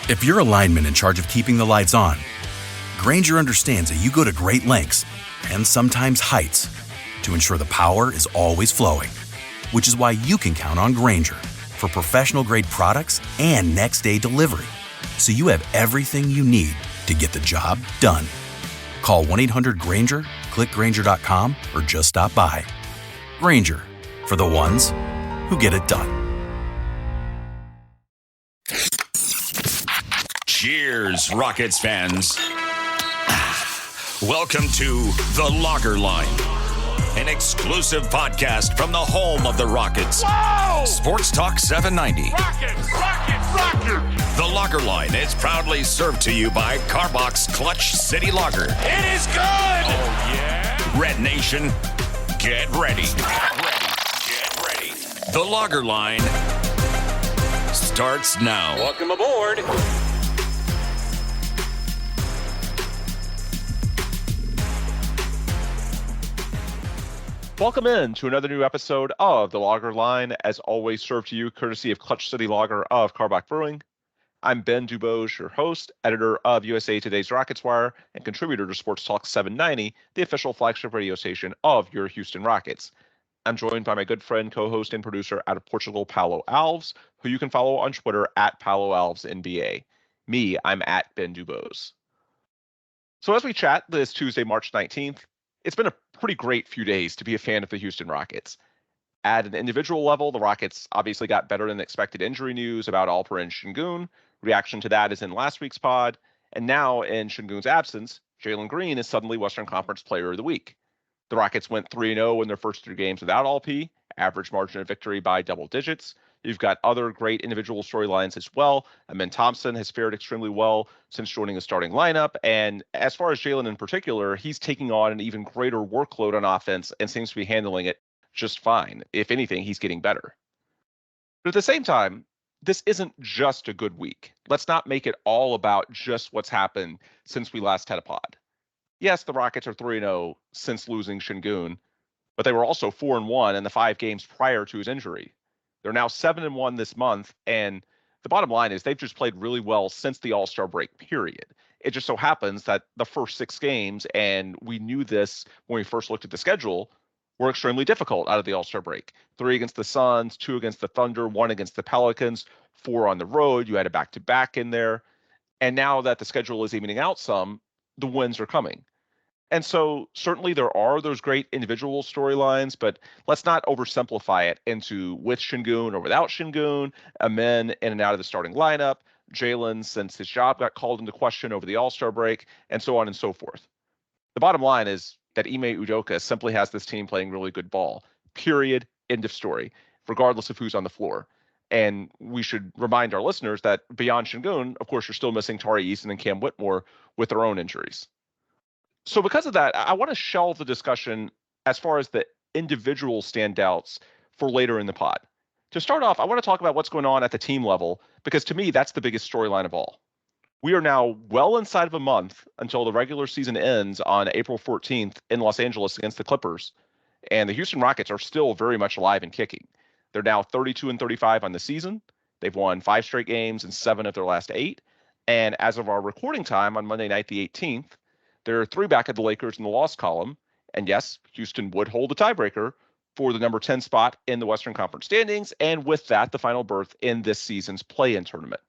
If you're a lineman in charge of keeping the lights on, Grainger understands that you go to great lengths and sometimes heights to ensure the power is always flowing, which is why you can count on Grainger for professional-grade products and next-day delivery, so you have everything you need to get the job done. Call 1-800-GRAINGER, click Grainger.com, or just stop by. Grainger, for the ones who get it done. Cheers, Rockets fans. Welcome to The Logger Line, an exclusive podcast from the home of the Rockets. Whoa! Sports Talk 790. Rockets! The Logger Line is proudly served to you by Carbox Clutch City Lager. It is good! Oh, yeah? Red Nation, get ready. Get ready. The Logger Line starts now. Welcome aboard. Welcome in to another new episode of The Logger Line, as always served to you courtesy of Clutch City Lager of Karbach Brewing. I'm Ben DuBose, your host, editor of USA Today's Rockets Wire, and contributor to Sports Talk 790, the official flagship radio station of your Houston Rockets. I'm joined by my good friend, co-host, and producer out of Portugal, Paulo Alves, who you can follow on Twitter at Paulo Alves NBA. Me, I'm at Ben DuBose. So as we chat this Tuesday, March 19th, it's been a pretty great few days to be a fan of the Houston Rockets. At an individual level, the Rockets obviously got better than expected injury news about Alperen Sengun. Reaction to that is in last week's pod. And now, in Sengun's absence, Jalen Green is suddenly Western Conference Player of the Week. The Rockets went 3-0 in their first 3 games without Alp, average margin of victory by double digits. You've got other great individual storylines as well. Amen Thompson has fared extremely well since joining the starting lineup. And as far as Jalen in particular, he's taking on an even greater workload on offense and seems to be handling it just fine. If anything, he's getting better. But at the same time, this isn't just a good week. Let's not make it all about just what's happened since we last had a pod. Yes, the Rockets are 3-0 since losing Sengun, but they were also 4-1 in the 5 games prior to his injury. They're now 7-1 this month, and the bottom line is they've just played really well since the All-Star break, period. It just so happens that the first 6 games, and we knew this when we first looked at the schedule, were extremely difficult out of the All-Star break. 3 against the Suns, 2 against the Thunder, 1 against the Pelicans, 4 on the road. You had a back-to-back in there. And now that the schedule is evening out some, the wins are coming. And so certainly there are those great individual storylines, but let's not oversimplify it into with Sengun or without Sengun, Amen in and out of the starting lineup, Jalen since his job got called into question over the All-Star break, and so on and so forth. The bottom line is that Ime Udoka simply has this team playing really good ball, period, end of story, regardless of who's on the floor. And we should remind our listeners that beyond Sengun, of course, you're still missing Tari Eason and Cam Whitmore with their own injuries. So because of that, I want to shelve the discussion as far as the individual standouts for later in the pod. To start off, I want to talk about what's going on at the team level, because to me, that's the biggest storyline of all. We are now well inside of a month until the regular season ends on April 14th in Los Angeles against the Clippers, and the Houston Rockets are still very much alive and kicking. They're now 32-35 on the season. They've won 5 straight games in 7 of their last 8, and as of our recording time on Monday night, the 18th, there are 3 back of the Lakers in the loss column. And yes, Houston would hold the tiebreaker for the number 10 spot in the Western Conference standings. And with that, the final berth in this season's play-in tournament.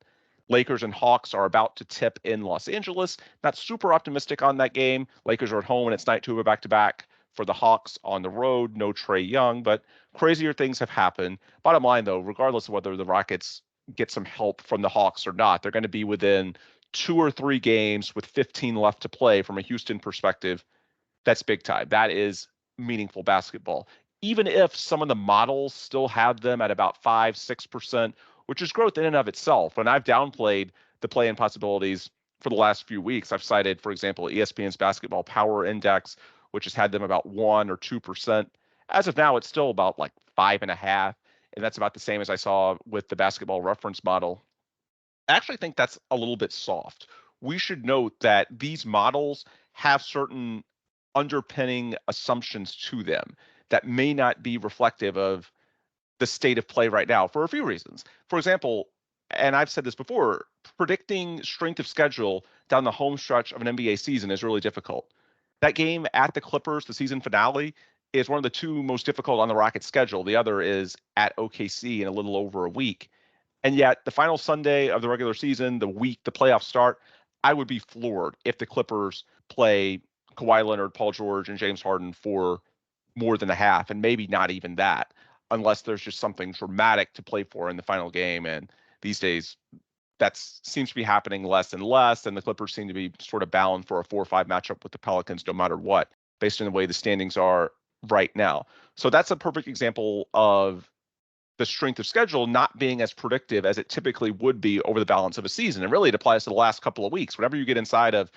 Lakers and Hawks are about to tip in Los Angeles. Not super optimistic on that game. Lakers are at home and it's night 2 of a back-to-back. For the Hawks on the road, no Trae Young, but crazier things have happened. Bottom line, though, regardless of whether the Rockets get some help from the Hawks or not, they're going to be within 2 or 3 games with 15 left to play from a Houston perspective. That's big time. That is meaningful basketball. Even if some of the models still have them at about 5-6%, which is growth in and of itself. When I've downplayed the play-in possibilities for the last few weeks, I've cited, for example, ESPN's Basketball Power Index, which has had them about 1 or 2%. As of now, it's still about like 5.5%, and that's about the same as I saw with the Basketball Reference model. I actually think that's a little bit soft. We should note that these models have certain underpinning assumptions to them that may not be reflective of the state of play right now for a few reasons. For example, and I've said this before, predicting strength of schedule down the home stretch of an NBA season is really difficult. That game at the Clippers, the season finale, is one of the two most difficult on the Rockets schedule. The other is at OKC in a little over a week. And yet, the final Sunday of the regular season, the week the playoffs start, I would be floored if the Clippers play Kawhi Leonard, Paul George, and James Harden for more than a half, and maybe not even that, unless there's just something dramatic to play for in the final game. And these days, that seems to be happening less and less, and the Clippers seem to be sort of bound for a 4-5 matchup with the Pelicans no matter what, based on the way the standings are right now. So that's a perfect example of the strength of schedule not being as predictive as it typically would be over the balance of a season. And really, it applies to the last couple of weeks. Whenever you get inside of,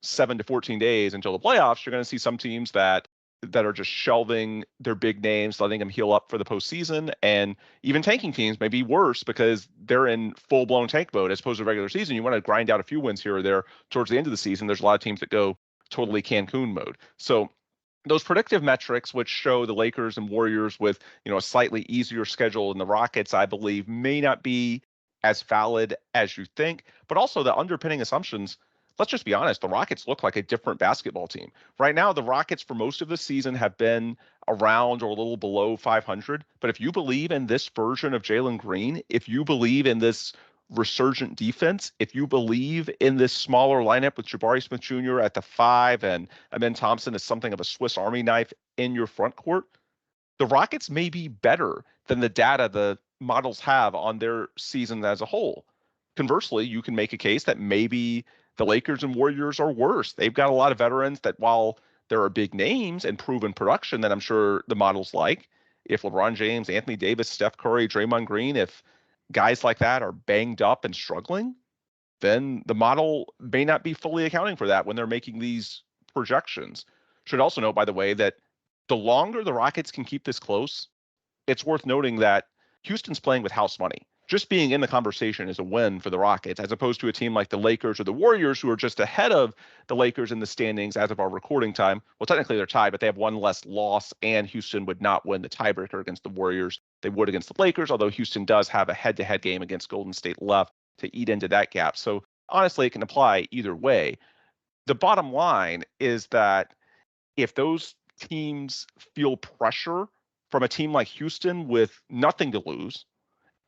7 to 14 days until the playoffs, you're going to see some teams that are just shelving their big names, letting them heal up for the postseason, and even tanking teams may be worse because they're in full-blown tank mode as opposed to regular season. You want to grind out a few wins here or there towards the end of the season. There's a lot of teams that go totally Cancun mode. So those predictive metrics, which show the Lakers and Warriors with, a slightly easier schedule than the Rockets, I believe may not be as valid as you think, but also the underpinning assumptions. Let's just be honest, the Rockets look like a different basketball team. Right now, the Rockets for most of the season have been around or a little below 500. But if you believe in this version of Jalen Green, if you believe in this resurgent defense, if you believe in this smaller lineup with Jabari Smith Jr. at the 5 and Amen Thompson as something of a Swiss Army knife in your front court, the Rockets may be better than the data the models have on their season as a whole. Conversely, you can make a case that maybe the Lakers and Warriors are worse. They've got a lot of veterans that, while there are big names and proven production that I'm sure the models like, if LeBron James, Anthony Davis, Steph Curry, Draymond Green, if guys like that are banged up and struggling, then the model may not be fully accounting for that when they're making these projections. Should also note, by the way, that the longer the Rockets can keep this close, it's worth noting that Houston's playing with house money. Just being in the conversation is a win for the Rockets, as opposed to a team like the Lakers or the Warriors, who are just ahead of the Lakers in the standings as of our recording time. Well, technically they're tied, but they have one less loss, and Houston would not win the tiebreaker against the Warriors. They would against the Lakers, although Houston does have a head-to-head game against Golden State left to eat into that gap. So honestly, it can apply either way. The bottom line is that if those teams feel pressure from a team like Houston with nothing to lose,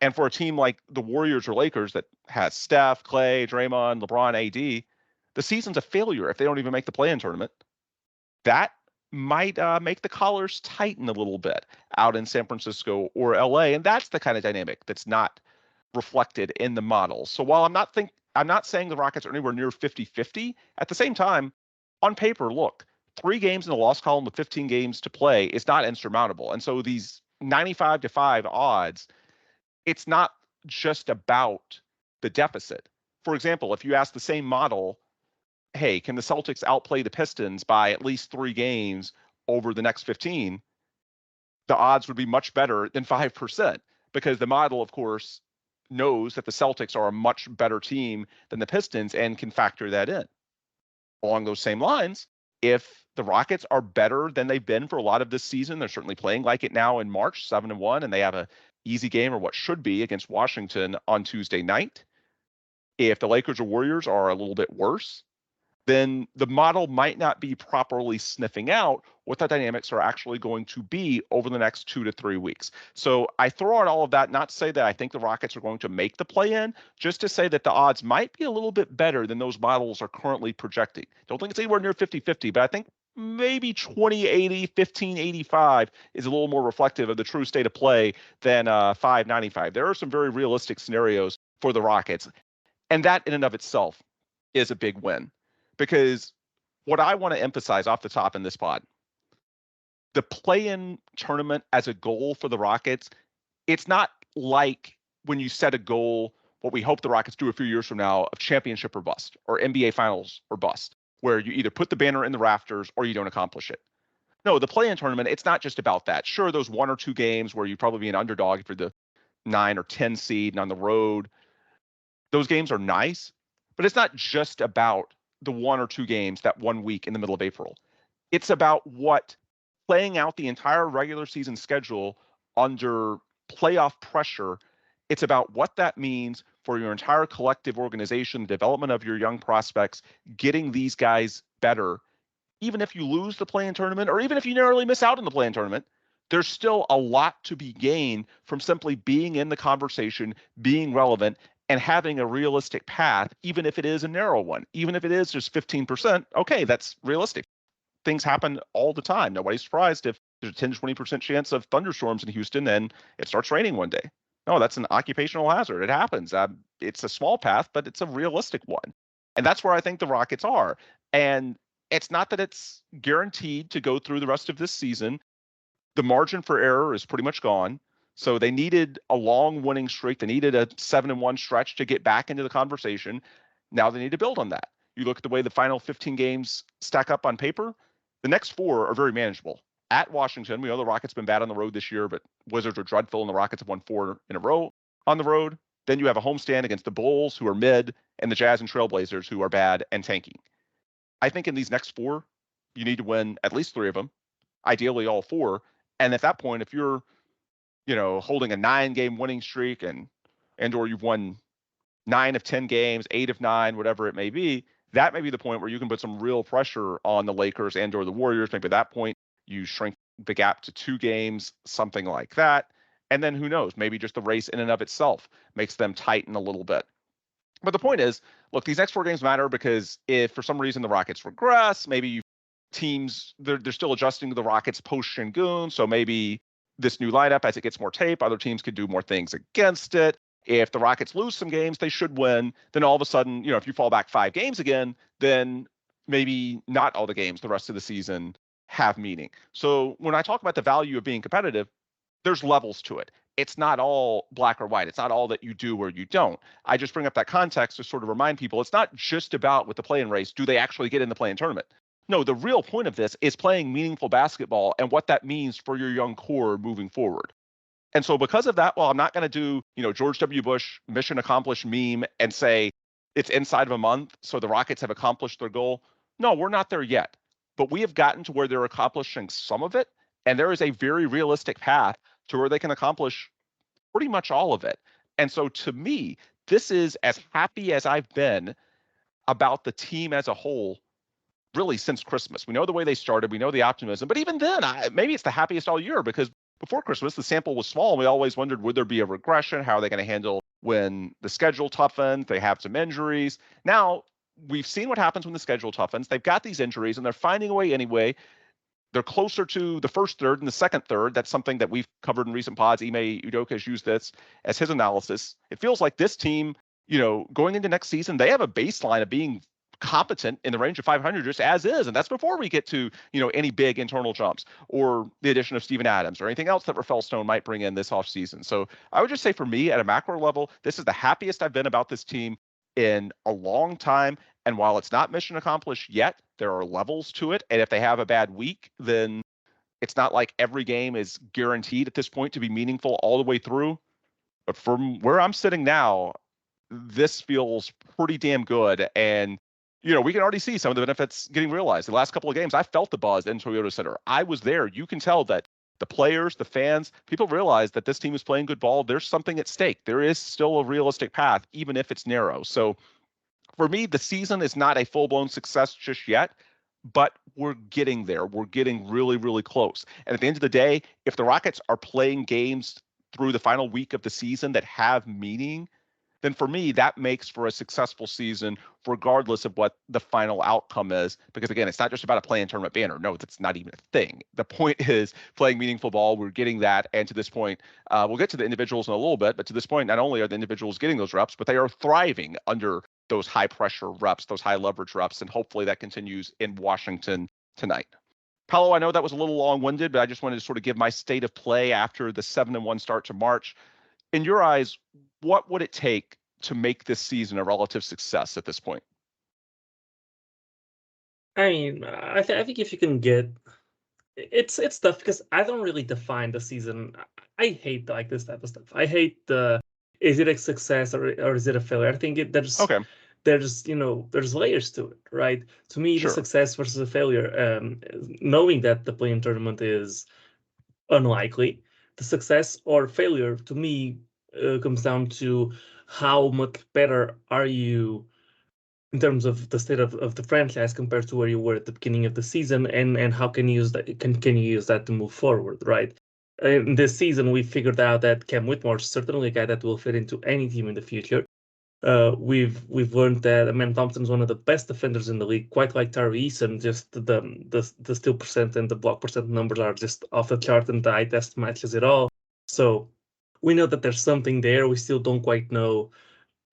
and for a team like the Warriors or Lakers that has Steph, Clay, Draymond, LeBron, AD, the season's a failure if they don't even make the play-in tournament. That might make the collars tighten a little bit out in San Francisco or LA, and that's the kind of dynamic that's not reflected in the models. So while I'm not saying the Rockets are anywhere near 50-50, at the same time, on paper, look, 3 games in the loss column with 15 games to play is not insurmountable. And so these 95-5 odds, it's not just about the deficit. For example, if you ask the same model, hey, can the Celtics outplay the Pistons by at least 3 games over the next 15? The odds would be much better than 5%, because the model, of course, knows that the Celtics are a much better team than the Pistons and can factor that in. Along those same lines, if the Rockets are better than they've been for a lot of this season, they're certainly playing like it now in March, 7-1, and they have a easy game, or what should be, against Washington on Tuesday night. If the Lakers or Warriors are a little bit worse, then the model might not be properly sniffing out what the dynamics are actually going to be over the next 2 to 3 weeks. So I throw out all of that not to say that I think the Rockets are going to make the play-in, just to say that the odds might be a little bit better than those models are currently projecting. Don't think it's anywhere near 50-50, but I think maybe 20-80, 15-85 is a little more reflective of the true state of play than 5-95. There are some very realistic scenarios for the Rockets, and that in and of itself is a big win. Because what I want to emphasize off the top in this pod, the play-in tournament as a goal for the Rockets, it's not like when you set a goal, what we hope the Rockets do a few years from now, of championship or bust, or NBA finals or bust, where you either put the banner in the rafters or you don't accomplish it. No, the play-in tournament, it's not just about that. Sure, those 1 or 2 games where you'd probably be an underdog for the 9 or 10 seed and on the road, those games are nice, but it's not just about the 1 or 2 games that 1 week in the middle of April. It's about what playing out the entire regular season schedule under playoff pressure It's about what that means for your entire collective organization, the development of your young prospects, getting these guys better. Even if you lose the play-in tournament, or even if you narrowly miss out in the play-in tournament, there's still a lot to be gained from simply being in the conversation, being relevant, and having a realistic path, even if it is a narrow one, even if it is just 15%. Okay, that's realistic. Things happen all the time. Nobody's surprised if there's a 10 to 20% chance of thunderstorms in Houston and it starts raining one day. No, that's an occupational hazard. It happens. It's a small path, but it's a realistic one. And that's where I think the Rockets are. And it's not that it's guaranteed to go through the rest of this season. The margin for error is pretty much gone. So they needed a long winning streak. They needed a 7-1 stretch to get back into the conversation. Now they need to build on that. You look at the way the final 15 games stack up on paper, the next 4 are very manageable. At Washington, we know the Rockets have been bad on the road this year, but Wizards are dreadful, and the Rockets have won 4 in a row on the road. Then you have a homestand against the Bulls, who are mid, and the Jazz and Trailblazers, who are bad and tanking. I think in these next 4, you need to win at least 3 of them, ideally all 4. And at that point, if you're, holding a 9-game winning streak and or you've won 9 of 10 games, 8 of 9, whatever it may be, that may be the point where you can put some real pressure on the Lakers and or the Warriors. Maybe at that point, you shrink the gap to 2 games, something like that. And then who knows, maybe just the race in and of itself makes them tighten a little bit. But the point is, look, these next 4 games matter because if for some reason the Rockets regress, maybe teams, they're still adjusting to the Rockets post-Şengün. So maybe this new lineup, as it gets more tape, other teams could do more things against it. If the Rockets lose some games they should win, then all of a sudden, if you fall back 5 games again, then maybe not all the games the rest of the season have meaning. So when I talk about the value of being competitive, there's levels to it. It's not all black or white. It's not all that you do or you don't. I just bring up that context to sort of remind people it's not just about with the play-in race, do they actually get in the play-in tournament? No, the real point of this is playing meaningful basketball and what that means for your young core moving forward. And so because of that, well, I'm not going to do, George W. Bush mission accomplished meme and say it's inside of a month, so the Rockets have accomplished their goal. No, we're not there yet. But we have gotten to where they're accomplishing some of it, and there is a very realistic path to where they can accomplish pretty much all of it. And so to me, this is as happy as I've been about the team as a whole really since Christmas. We know the way they started. We know the optimism. But even then, maybe it's the happiest all year because before Christmas, the sample was small. And we always wondered, would there be a regression? How are they going to handle when the schedule toughens? They have some injuries. Now, we've seen what happens when the schedule toughens. They've got these injuries, and they're finding a way anyway. They're closer to the first third and the second third. That's something that we've covered in recent pods. Ime Udoka has used this as his analysis. It feels like this team, going into next season, they have a baseline of being competent in the range of 500 just as is. And that's before we get to, any big internal jumps or the addition of Steven Adams or anything else that Rafael Stone might bring in this offseason. So I would just say for me at a macro level, this is the happiest I've been about this team in a long time. And while it's not mission accomplished yet, there are levels to it. And if they have a bad week, then it's not like every game is guaranteed at this point to be meaningful all the way through. But from where I'm sitting now, this feels pretty damn good. And we can already see some of the benefits getting realized. The last couple of games, I felt the buzz in Toyota Center. I was there. You can tell that the players, the fans, people realize that this team is playing good ball. There's something at stake. There is still a realistic path, even if it's narrow. So for me, the season is not a full-blown success just yet, but we're getting there. We're getting really, really close. And at the end of the day, if the Rockets are playing games through the final week of the season that have meaning, then for me, that makes for a successful season, regardless of what the final outcome is. Because again, it's not just about a play-in tournament banner. No, that's not even a thing. The point is playing meaningful ball. We're getting that. And to this point, we'll get to the individuals in a little bit, but to this point, not only are the individuals getting those reps, but they are thriving under those high pressure reps, those high leverage reps. And hopefully that continues in Washington tonight. Paulo, I know that was a little long-winded, but I just wanted to sort of give my state of play after the 7-1 start to March. In your eyes, what would it take to make this season a relative success at this point? I mean, I think if you can get, it's tough because I don't really define the season. I hate like this type of stuff. I hate is it a success or is it a failure? I think there's there's layers to it, right? To me, Sure. The success versus a failure, knowing that the play-in tournament is unlikely, the success or failure to me comes down to how much better are you in terms of the state of the franchise compared to where you were at the beginning of the season, and how can you use that can you use that to move forward, right? In this season, we figured out that Cam Whitmore is certainly a guy that will fit into any team in the future. We've learned that Amen Thompson is one of the best defenders in the league, quite like Tyrese, and just the steal percent and the block percent numbers are just off the chart, and the eye test matches it all. So we know that there's something there. We still don't quite know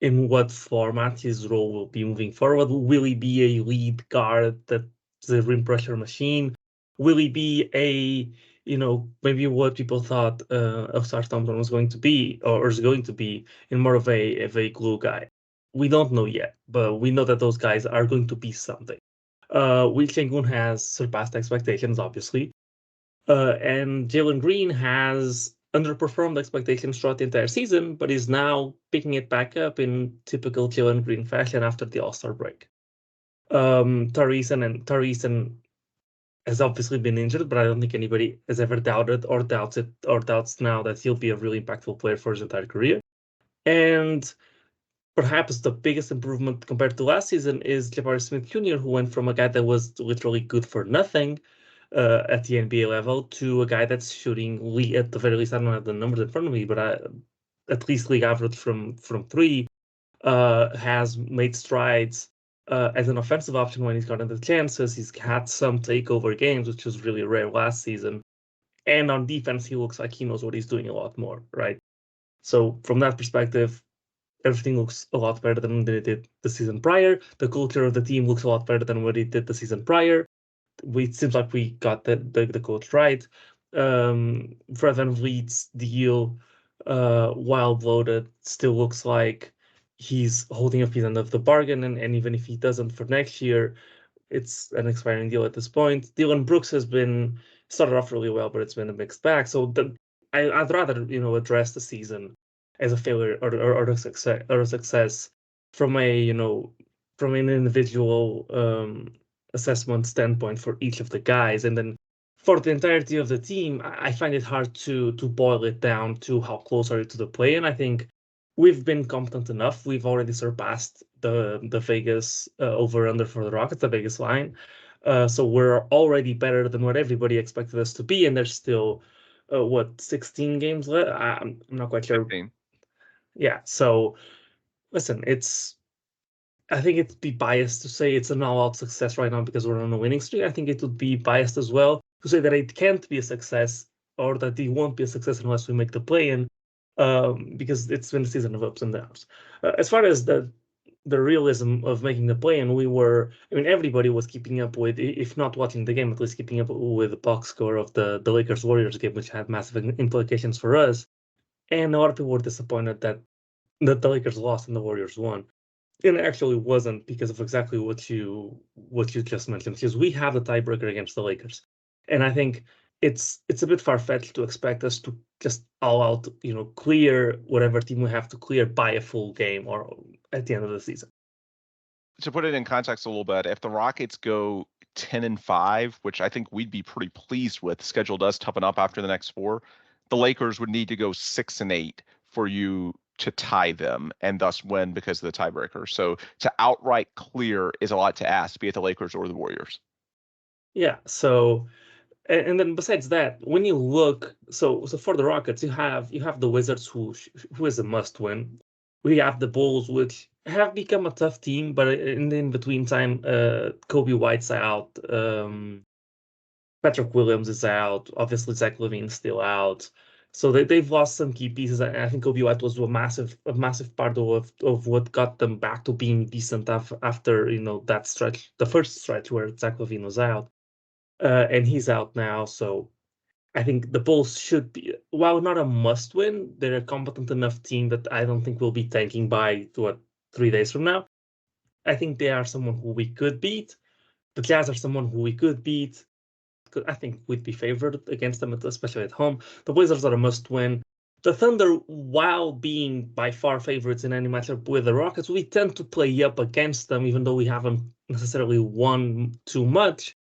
in what format his role will be moving forward. Will he be a lead guard that's a rim pressure machine? Will he be a, maybe what people thought Osar Thompson was going to be, or is going to be, in more of a glue guy? We don't know yet, but we know that those guys are going to be something. Will Sengun has surpassed expectations, obviously. And Jalen Green has underperformed expectations throughout the entire season, but is now picking it back up in typical Jalen Green fashion after the All-Star break. Tyrese has obviously been injured, but I don't think anybody has ever doubted or doubts now that he'll be a really impactful player for his entire career. And perhaps the biggest improvement compared to last season is Jabari Smith Jr., who went from a guy that was literally good for nothing at the NBA level to a guy that's shooting at the very least, I don't have the numbers in front of me, but at least league average from three, has made strides as an offensive option when he's gotten the chances. He's had some takeover games, which was really rare last season. And on defense, he looks like he knows what he's doing a lot more, right? So from that perspective, everything looks a lot better than it did the season prior. The culture of the team looks a lot better than what it did the season prior. It seems like we got the coach right. Fred VanVleet's deal, while bloated, still looks like he's holding up his end of the bargain, and even if he doesn't for next year, it's an expiring deal at this point. Dylan Brooks has been started off really well, but it's been a mixed bag. So I'd rather address the season as a failure or a success from from an individual assessment standpoint for each of the guys, and then for the entirety of the team, I find it hard to boil it down to how close are you to the play. And I think we've been competent enough. We've already surpassed the Vegas over under for the Rockets, the Vegas line. So we're already better than what everybody expected us to be, and there's still 16 games left. I'm not quite sure. 15. Yeah. So listen, I think it'd be biased to say it's an all-out success right now because we're on a winning streak. I think it would be biased as well to say that it can't be a success or that it won't be a success unless we make the play-in, because it's been a season of ups and downs. As far as the realism of making the play-in, everybody was keeping up with, if not watching the game, at least keeping up with the box score of the Lakers-Warriors game, which had massive implications for us. And a lot of people were disappointed that the Lakers lost and the Warriors won. It actually wasn't because of exactly what you just mentioned, because we have the tiebreaker against the Lakers, and I think it's a bit far-fetched to expect us to just all out clear whatever team we have to clear by a full game or at the end of the season. To put it in context a little bit, if the Rockets go 10-5, which I think we'd be pretty pleased with, the schedule does toughen up after the next four, the Lakers would need to go 6-8 for you to tie them and thus win because of the tiebreaker. So to outright clear is a lot to ask, be it the Lakers or the Warriors. Yeah. So, and then besides that, when you look, so for the Rockets, you have the Wizards, who is a must win. We have the Bulls, which have become a tough team, but in between time, Kobe White's out, Patrick Williams is out, obviously Zach LaVine's still out. So they've lost some key pieces, and I think Kobe White was a massive part of what got them back to being decent after that stretch, the first stretch where Zach LaVine was out, and he's out now. So I think the Bulls should be, while not a must-win, they're a competent enough team that I don't think we'll be tanking by 3 days from now. I think they are someone who we could beat. The Jazz are someone who we could beat. I think we'd be favored against them, especially at home. The Wizards are a must-win. The Thunder, while being by far favorites in any matchup with the Rockets, we tend to play up against them, even though we haven't necessarily won too much.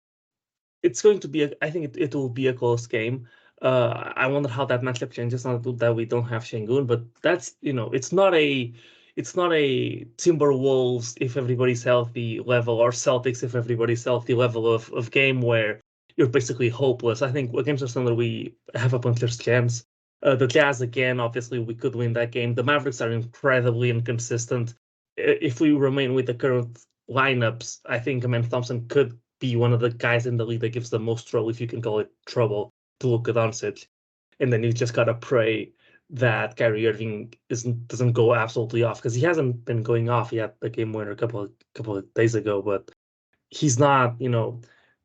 It's going to be, I think it will be a close game. I wonder how that matchup changes now that we don't have Şengün, but that's, it's not a Timberwolves if everybody's healthy level, or Celtics if everybody's healthy level of game where you're basically hopeless. I think against the Thunder we have a puncher's chance. The Jazz, again, obviously we could win that game. The Mavericks are incredibly inconsistent. If we remain with the current lineups, I think Amen Thompson could be one of the guys in the league that gives the most trouble, if you can call it trouble, to Luka Doncic. And then you just gotta pray that Kyrie Irving doesn't go absolutely off, because he hasn't been going off. He had the game winner a couple of days ago, but he's not.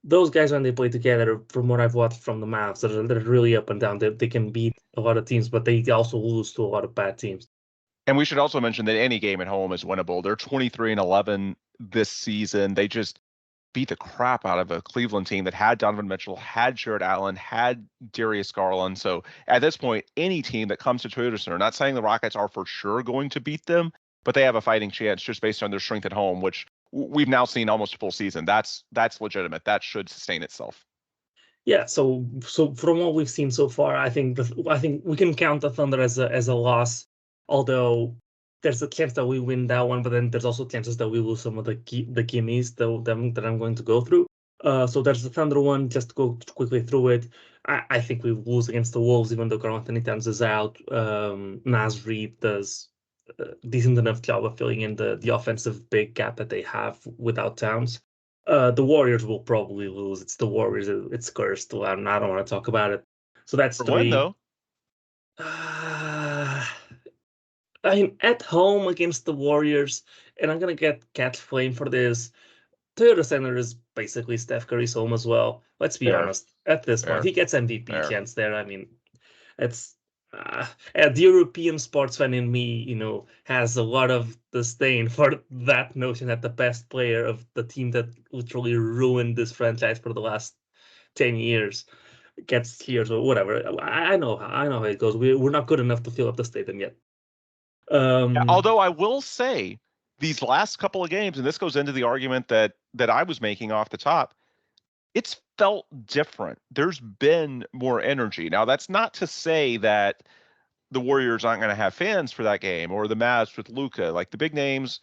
Those guys, when they play together, from what I've watched from the Mavs, they're really up and down. They can beat a lot of teams, but they also lose to a lot of bad teams. And we should also mention that any game at home is winnable. They're 23-11 this season. They just beat the crap out of a Cleveland team that had Donovan Mitchell, had Jared Allen, had Darius Garland. So at this point, any team that comes to Toyota Center, not saying the Rockets are for sure going to beat them, but they have a fighting chance just based on their strength at home, which we've now seen almost a full season. That's legitimate. That should sustain itself. Yeah. So from what we've seen so far, I think we can count the Thunder as a loss. Although there's a chance that we win that one, but then there's also chances that we lose some of the gimmies that I'm going to go through. So there's the Thunder one. Just to go quickly through it, I think we lose against the Wolves, even though Karl Anthony Towns is out. Naz Reid does a decent enough job of filling in the offensive big gap that they have without Towns. The Warriors will probably lose. It's the Warriors. It's cursed. I don't want to talk about it. So that's For 3. when, though? I mean, at home against the Warriors, and I'm gonna catch flame for this. Toyota Center is basically Steph Curry's home as well. Let's be honest. At this point, he gets MVP chance there. I mean, it's the European sports fan in me, has a lot of disdain for that notion that the best player of the team that literally ruined this franchise for the last 10 years gets here. So whatever. I know how it goes. We're not good enough to fill up the stadium yet. Although I will say, these last couple of games, and this goes into the argument that I was making off the top, it's felt different. There's been more energy. Now, that's not to say that the Warriors aren't going to have fans for that game, or the Mavs with Luka. Like, the big names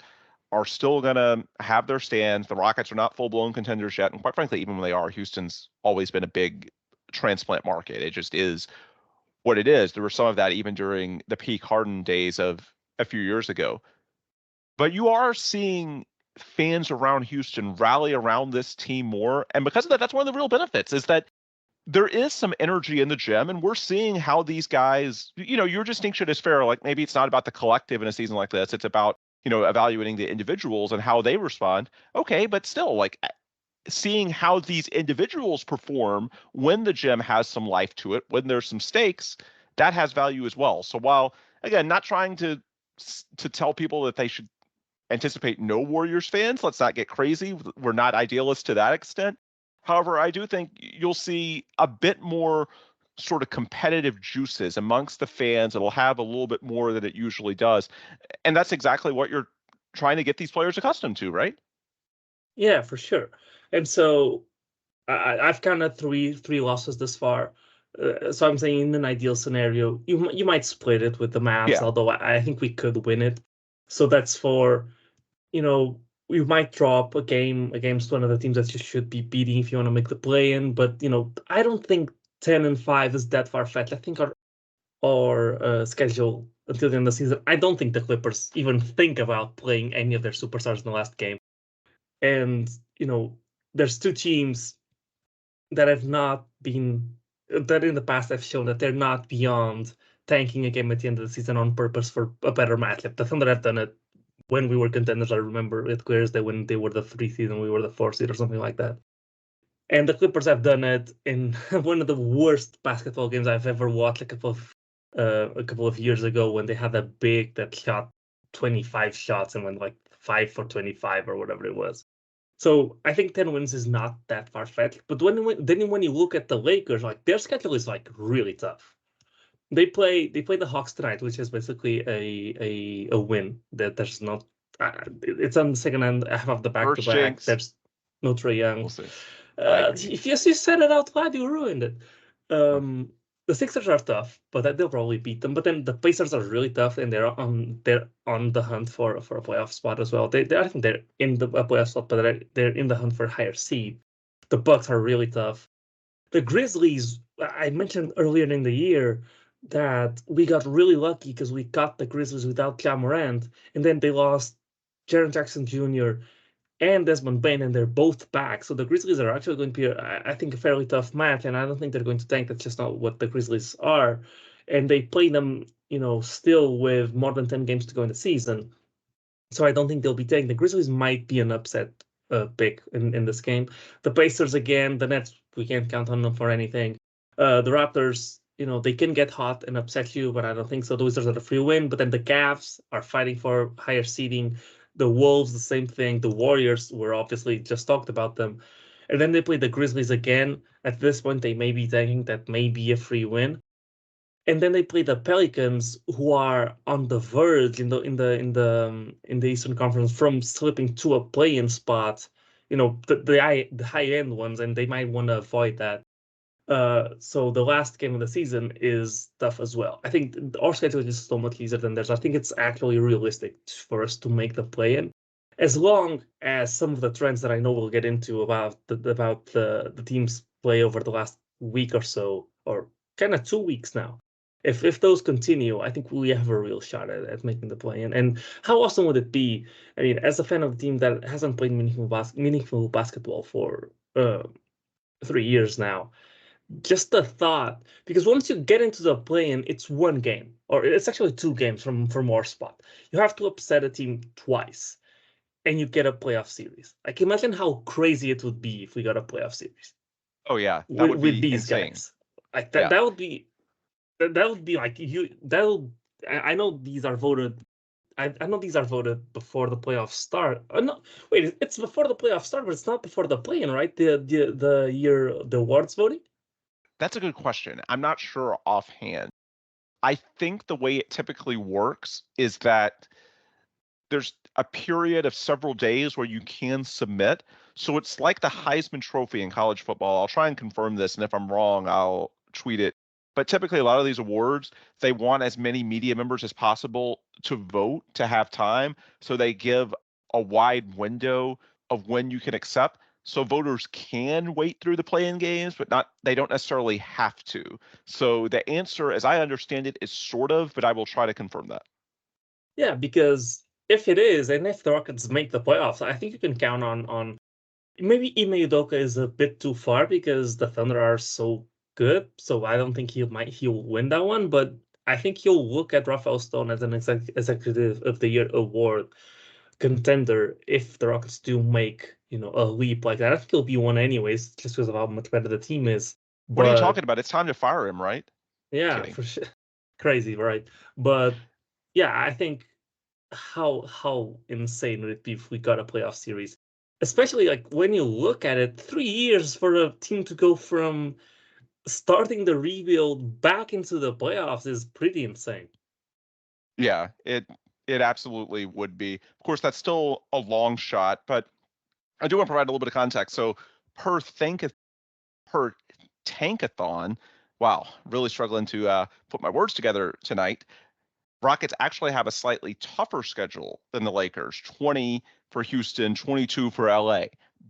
are still going to have their stands. The Rockets are not full-blown contenders yet, and quite frankly, even when they are, Houston's always been a big transplant market. It just is what it is. There was some of that even during the peak Harden days of a few years ago. But you are seeing fans around Houston rally around this team more. And because of that, that's one of the real benefits, is that there is some energy in the gym, and we're seeing how these guys, your distinction is fair. Like, maybe it's not about the collective in a season like this. It's about, evaluating the individuals and how they respond. Okay, but still, like, seeing how these individuals perform when the gym has some life to it, when there's some stakes, that has value as well. So while, again, not trying to tell people that they should anticipate no Warriors fans, let's not get crazy. We're not idealists to that extent. However, I do think you'll see a bit more sort of competitive juices amongst the fans. It'll have a little bit more than it usually does. And that's exactly what you're trying to get these players accustomed to, right? Yeah, for sure. And so I've counted three losses this far. So I'm saying, in an ideal scenario, you might split it with the Mavs, although I think we could win it. So that's for, we might drop a game against one of the teams that you should be beating if you want to make the play-in. But, I don't think 10-5 is that far-fetched. I think our schedule until the end of the season, I don't think the Clippers even think about playing any of their superstars in the last game. And, there's two teams that have not been, that in the past have shown that they're not beyond tanking a game at the end of the season on purpose for a better matchup. The Thunder have done it when we were contenders. I remember it clear as day when they were the 3 seed and we were the 4 seed or something like that. And the Clippers have done it in one of the worst basketball games I've ever watched a couple of years ago, when they had a big that shot 25 shots and went like 5 for 25 or whatever it was. So I think 10 wins is not that far-fetched. But when you look at the Lakers, like, their schedule is like really tough. They play the Hawks tonight, which is basically a win. That there's not. It's on the second half of the back-to-back. There's no Trae Young. We'll see. If you said it out loud, you ruined it. the Sixers are tough, but they'll probably beat them. But then the Pacers are really tough, and they're on the hunt for a playoff spot as well. I think they're in the playoff spot, but they're in the hunt for a higher seed. The Bucks are really tough. The Grizzlies, I mentioned earlier in the year that we got really lucky because we got the Grizzlies without Ja Morant, and then they lost Jaren Jackson Jr. and Desmond Bain, and they're both back. So the Grizzlies are actually going to be, I think, a fairly tough match, and I don't think they're going to tank. That's just not what the Grizzlies are. And they play them, still with more than 10 games to go in the season. So I don't think they'll be tanking. The Grizzlies might be an upset pick in this game. The Pacers, again, the Nets, we can't count on them for anything. The Raptors, they can get hot and upset you, but I don't think so. The Wizards are a free win, but then the Cavs are fighting for higher seeding. The Wolves, the same thing. The Warriors, were obviously just talked about them. And then they play the Grizzlies again. At this point, they may be thinking that may be a free win. And then they play the Pelicans, who are on the verge in the Eastern Conference from slipping to a play-in spot. The high-end ones, and they might want to avoid that. So the last game of the season is tough as well. I think our schedule is so much easier than theirs. I think it's actually realistic for us to make the play-in, as long as some of the trends that I know we'll get into about the teams play over the last week or so, or kind of 2 weeks now. If those continue, I think we have a real shot at making the play-in. And how awesome would it be? I mean, as a fan of a team that hasn't played meaningful basketball for 3 years now, just the thought, because once you get into the play-in, it's one game, or it's actually 2 games for more spot. You have to upset a team twice, and you get a playoff series. Like, imagine how crazy it would be if we got a playoff series. Oh yeah, that would be these insane. guys. Like that, that would be like I know these are voted. I know these are voted before the playoffs start. No, wait, it's before the playoffs start, but it's not before the play-in, right? The awards voting. That's a good question. I'm not sure offhand. I think the way it typically works is that there's a period of several days where you can submit. So it's like the Heisman Trophy in college football. I'll try and confirm this, and if I'm wrong, I'll tweet it. But typically, a lot of these awards, they want as many media members as possible to vote to have time. So they give a wide window of when you can accept. So voters can wait through the play-in games, but they don't necessarily have to. So the answer, as I understand it, is sort of, but I will try to confirm that. Yeah, because if it is, and if the Rockets make the playoffs, I think you can count on maybe Ime Udoka is a bit too far because the Thunder are so good. So I don't think he'll win that one, but I think he'll look at Rafael Stone as an executive of the year award contender if the Rockets do make a leap like that. I think he'll be one anyways, just because of how much better the team is. What are you talking about? It's time to fire him, right? Yeah, for sure. Crazy, right? But yeah, I think how insane would it be if we got a playoff series? Especially like when you look at it, 3 years for a team to go from starting the rebuild back into the playoffs is pretty insane. Yeah, it absolutely would be. Of course, that's still a long shot, but I do want to provide a little bit of context. So per tankathon, wow, really struggling to put my words together tonight. Rockets actually have a slightly tougher schedule than the Lakers, 20 for Houston, 22 for LA.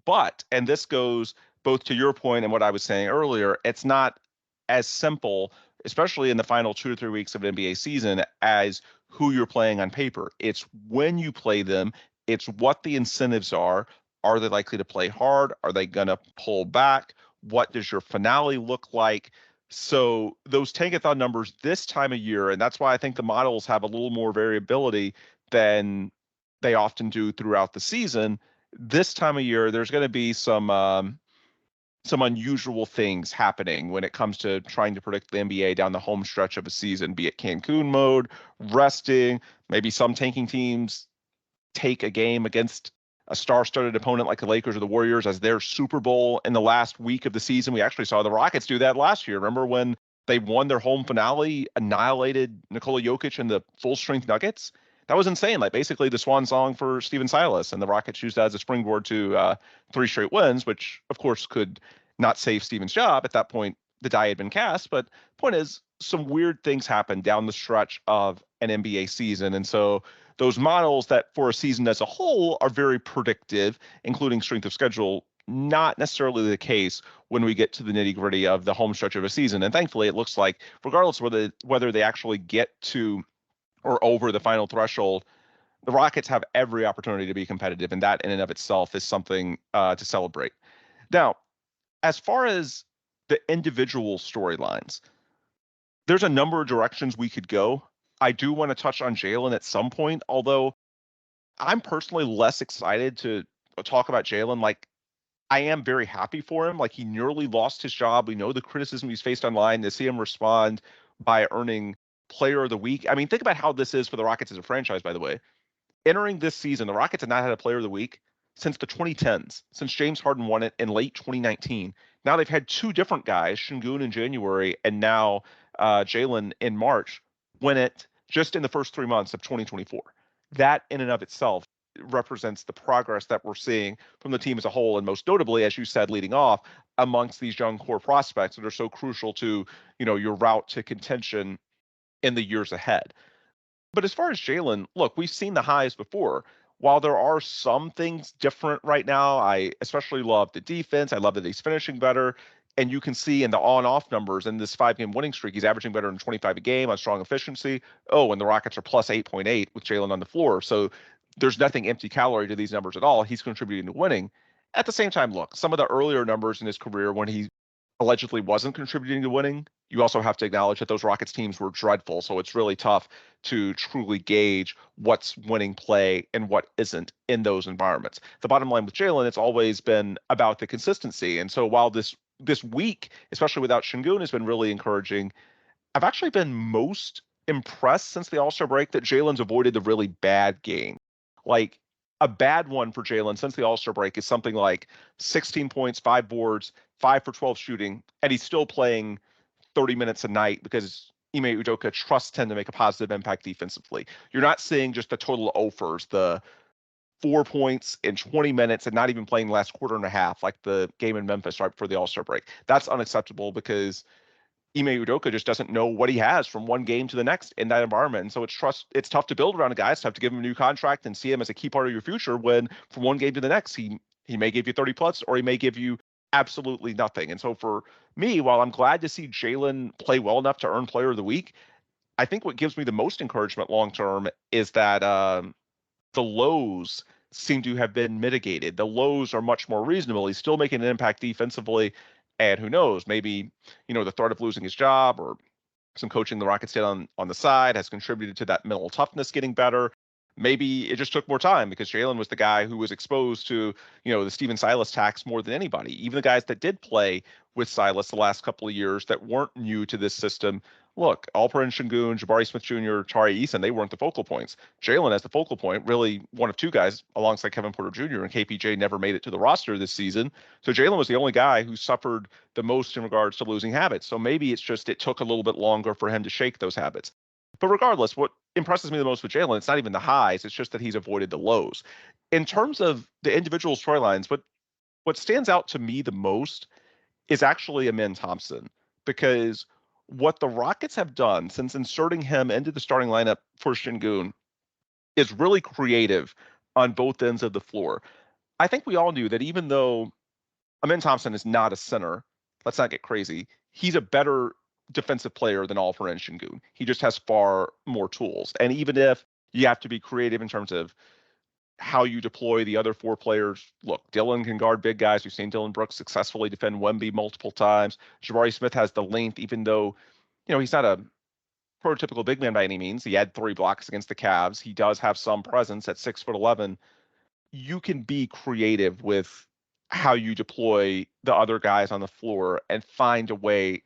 But, and this goes both to your point and what I was saying earlier, it's not as simple, especially in the final 2 to 3 weeks of an NBA season, as who you're playing on paper. It's when you play them, it's what the incentives are. Are they likely to play hard? Are they going to pull back? What does your finale look like? So those tankathon numbers this time of year, and that's why I think the models have a little more variability than they often do throughout the season. This time of year, there's going to be some unusual things happening when it comes to trying to predict the NBA down the home stretch of a season, be it Cancun mode, resting, maybe some tanking teams take a game against a star-studded opponent like the Lakers or the Warriors as their Super Bowl in the last week of the season. We actually saw the Rockets do that last year. Remember when they won their home finale, annihilated Nikola Jokic and the full-strength Nuggets? That was insane. Like basically the swan song for Steven Silas, and the Rockets used that as a springboard to 3 straight wins, which of course could not save Steven's job. At that point, the die had been cast. But point is, some weird things happen down the stretch of an NBA season. And so those models that for a season as a whole are very predictive, including strength of schedule, not necessarily the case when we get to the nitty gritty of the home stretch of a season. And thankfully, it looks like regardless of whether they actually get to or over the final threshold, the Rockets have every opportunity to be competitive. And that in and of itself is something to celebrate. Now, as far as the individual storylines, there's a number of directions we could go. I do want to touch on Jalen at some point, although I'm personally less excited to talk about Jalen. Like, I am very happy for him. Like, he nearly lost his job. We know the criticism he's faced online. To see him respond by earning Player of the Week. I mean, think about how this is for the Rockets as a franchise, by the way. Entering this season, the Rockets have not had a Player of the Week since the 2010s, since James Harden won it in late 2019. Now they've had two different guys, Şengün in January and now Jalen in March, win it just in the first 3 months of 2024. That in and of itself represents the progress that we're seeing from the team as a whole, and most notably, as you said, leading off amongst these young core prospects that are so crucial to, your route to contention in the years ahead. But as far as Jalen, look, we've seen the highs before. While there are some things different right now, I especially love the defense. I love that he's finishing better. And you can see in the on-off numbers in this 5-game winning streak, he's averaging better than 25 a game on strong efficiency. Oh, and the Rockets are plus 8.8 with Jalen on the floor. So there's nothing empty calorie to these numbers at all. He's contributing to winning. At the same time, look, some of the earlier numbers in his career when he allegedly wasn't contributing to winning, you also have to acknowledge that those Rockets teams were dreadful. So it's really tough to truly gauge what's winning play and what isn't in those environments. The bottom line with Jalen, it's always been about the consistency. And so while this week, especially without Şengün, has been really encouraging, I've actually been most impressed since the All-Star break that Jalen's avoided the really bad game. Like, a bad one for Jalen since the All-Star break is something like 16 points, 5 boards, 5 for 12 shooting, and he's still playing 30 minutes a night because Ime Udoka trusts him to make a positive impact defensively. You're not seeing just the total offers, the 4 points in 20 minutes and not even playing the last quarter and a half, like the game in Memphis right before the All-Star break. That's unacceptable because Ime Udoka just doesn't know what he has from one game to the next in that environment. And so it's tough to build around a guy. It's tough to give him a new contract and see him as a key part of your future when from one game to the next, he may give you 30 plus or he may give you absolutely nothing. And so for me, while I'm glad to see Jalen play well enough to earn Player of the Week, I think what gives me the most encouragement long term is that the lows seem to have been mitigated. The lows are much more reasonable. He's still making an impact defensively. And who knows, maybe, the threat of losing his job or some coaching the Rockets did on the side has contributed to that mental toughness getting better. Maybe it just took more time because Jalen was the guy who was exposed to, the Steven Silas tax more than anybody. Even the guys that did play with Silas the last couple of years that weren't new to this system. Look, Alperen Şengün, Jabari Smith Jr., Tari Eason, they weren't the focal points. Jalen as the focal point, really one of two guys alongside Kevin Porter Jr. and KPJ never made it to the roster this season. So Jalen was the only guy who suffered the most in regards to losing habits. So maybe it's just it took a little bit longer for him to shake those habits. But regardless, what impresses me the most with Jalen, it's not even the highs. It's just that he's avoided the lows. In terms of the individual storylines, what stands out to me the most is actually Amen Thompson, because what the Rockets have done since inserting him into the starting lineup for Şengün is really creative on both ends of the floor. I think we all knew that even though Amen Thompson is not a center, let's not get crazy, he's a better defensive player than Alperen Şengün. He just has far more tools. And even if you have to be creative in terms of how you deploy the other 4 players, look, Dillon can guard big guys. We've seen Dillon Brooks successfully defend Wemby multiple times. Jabari Smith has the length, even though, he's not a prototypical big man by any means. He had 3 blocks against the Cavs. He does have some presence at 6'11". You can be creative with how you deploy the other guys on the floor and find a way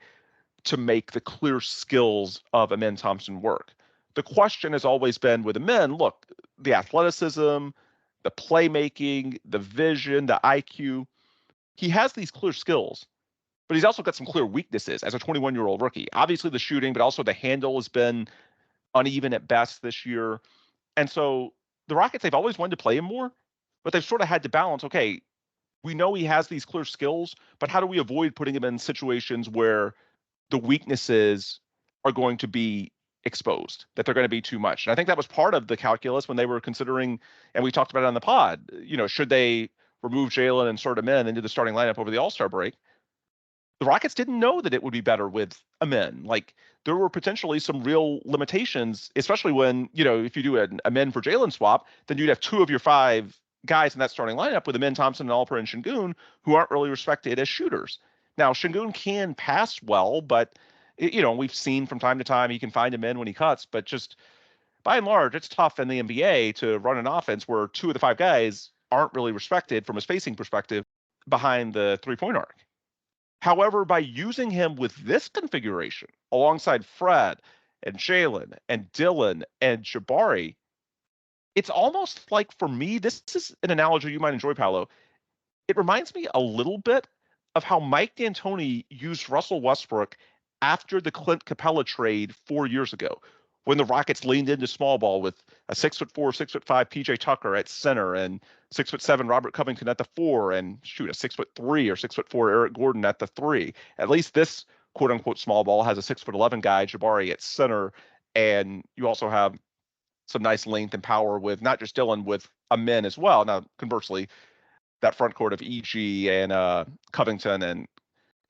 to make the clear skills of Amen Thompson work. The question has always been with Amen, look, the athleticism, the playmaking, the vision, the IQ, he has these clear skills, but he's also got some clear weaknesses as a 21-year-old rookie. Obviously the shooting, but also the handle has been uneven at best this year. And so the Rockets, they've always wanted to play him more, but they've sort of had to balance, okay, we know he has these clear skills, but how do we avoid putting him in situations where the weaknesses are going to be exposed, that they're going to be too much. And I think that was part of the calculus when they were considering, and we talked about it on the pod, should they remove Jalen and sort him into the starting lineup over the All-Star break? The Rockets didn't know that it would be better with Amen. Like, there were potentially some real limitations, especially when, if you do an Amen for Jalen swap, then you'd have 2 of your 5 guys in that starting lineup with Amen Thompson and Alper and Şengün, who aren't really respected as shooters. Now, Şengün can pass well, but, we've seen from time to time he can find him in when he cuts, but just by and large, it's tough in the NBA to run an offense where 2 of the 5 guys aren't really respected from a spacing perspective behind the three-point arc. However, by using him with this configuration alongside Fred and Jalen and Dylan and Jabari, it's almost like, for me, this is an analogy you might enjoy, Paolo. It reminds me a little bit of how Mike D'Antoni used Russell Westbrook after the Clint Capella trade 4 years ago, when the Rockets leaned into small ball with a 6'4", 6'5" PJ Tucker at center and 6'7" Robert Covington at the 4, and a 6'3" or 6'4" Eric Gordon at the 3. At least this quote unquote small ball has a 6'11" guy, Jabari, at center, and you also have some nice length and power with not just Dylan, with Amen as well. Now, conversely, that front court of EG and Covington and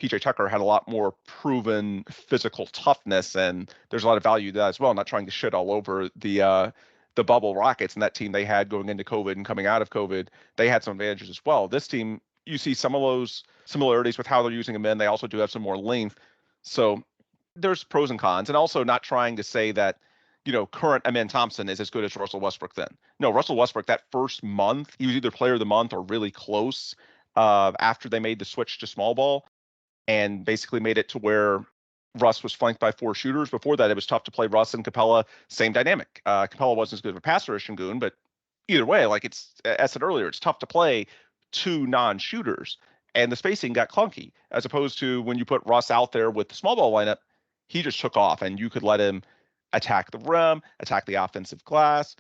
PJ Tucker had a lot more proven physical toughness, and there's a lot of value to that as well. Not trying to shit all over the bubble Rockets and that team they had going into COVID and coming out of COVID. They had some advantages as well. This team, you see some of those similarities with how they're using them in. They also do have some more length. So there's pros and cons, and also not trying to say that, current Amen Thompson is as good as Russell Westbrook then. No, Russell Westbrook, that first month, he was either player of the month or really close after they made the switch to small ball, and basically made it to where Russ was flanked by 4 shooters. Before that, it was tough to play Russ and Capella. Same dynamic. Capella wasn't as good of a passer as Şengün, but either way, like, as I said earlier, it's tough to play 2 non-shooters. And the spacing got clunky, as opposed to when you put Russ out there with the small ball lineup, he just took off, and you could let him attack the rim, attack the offensive glass,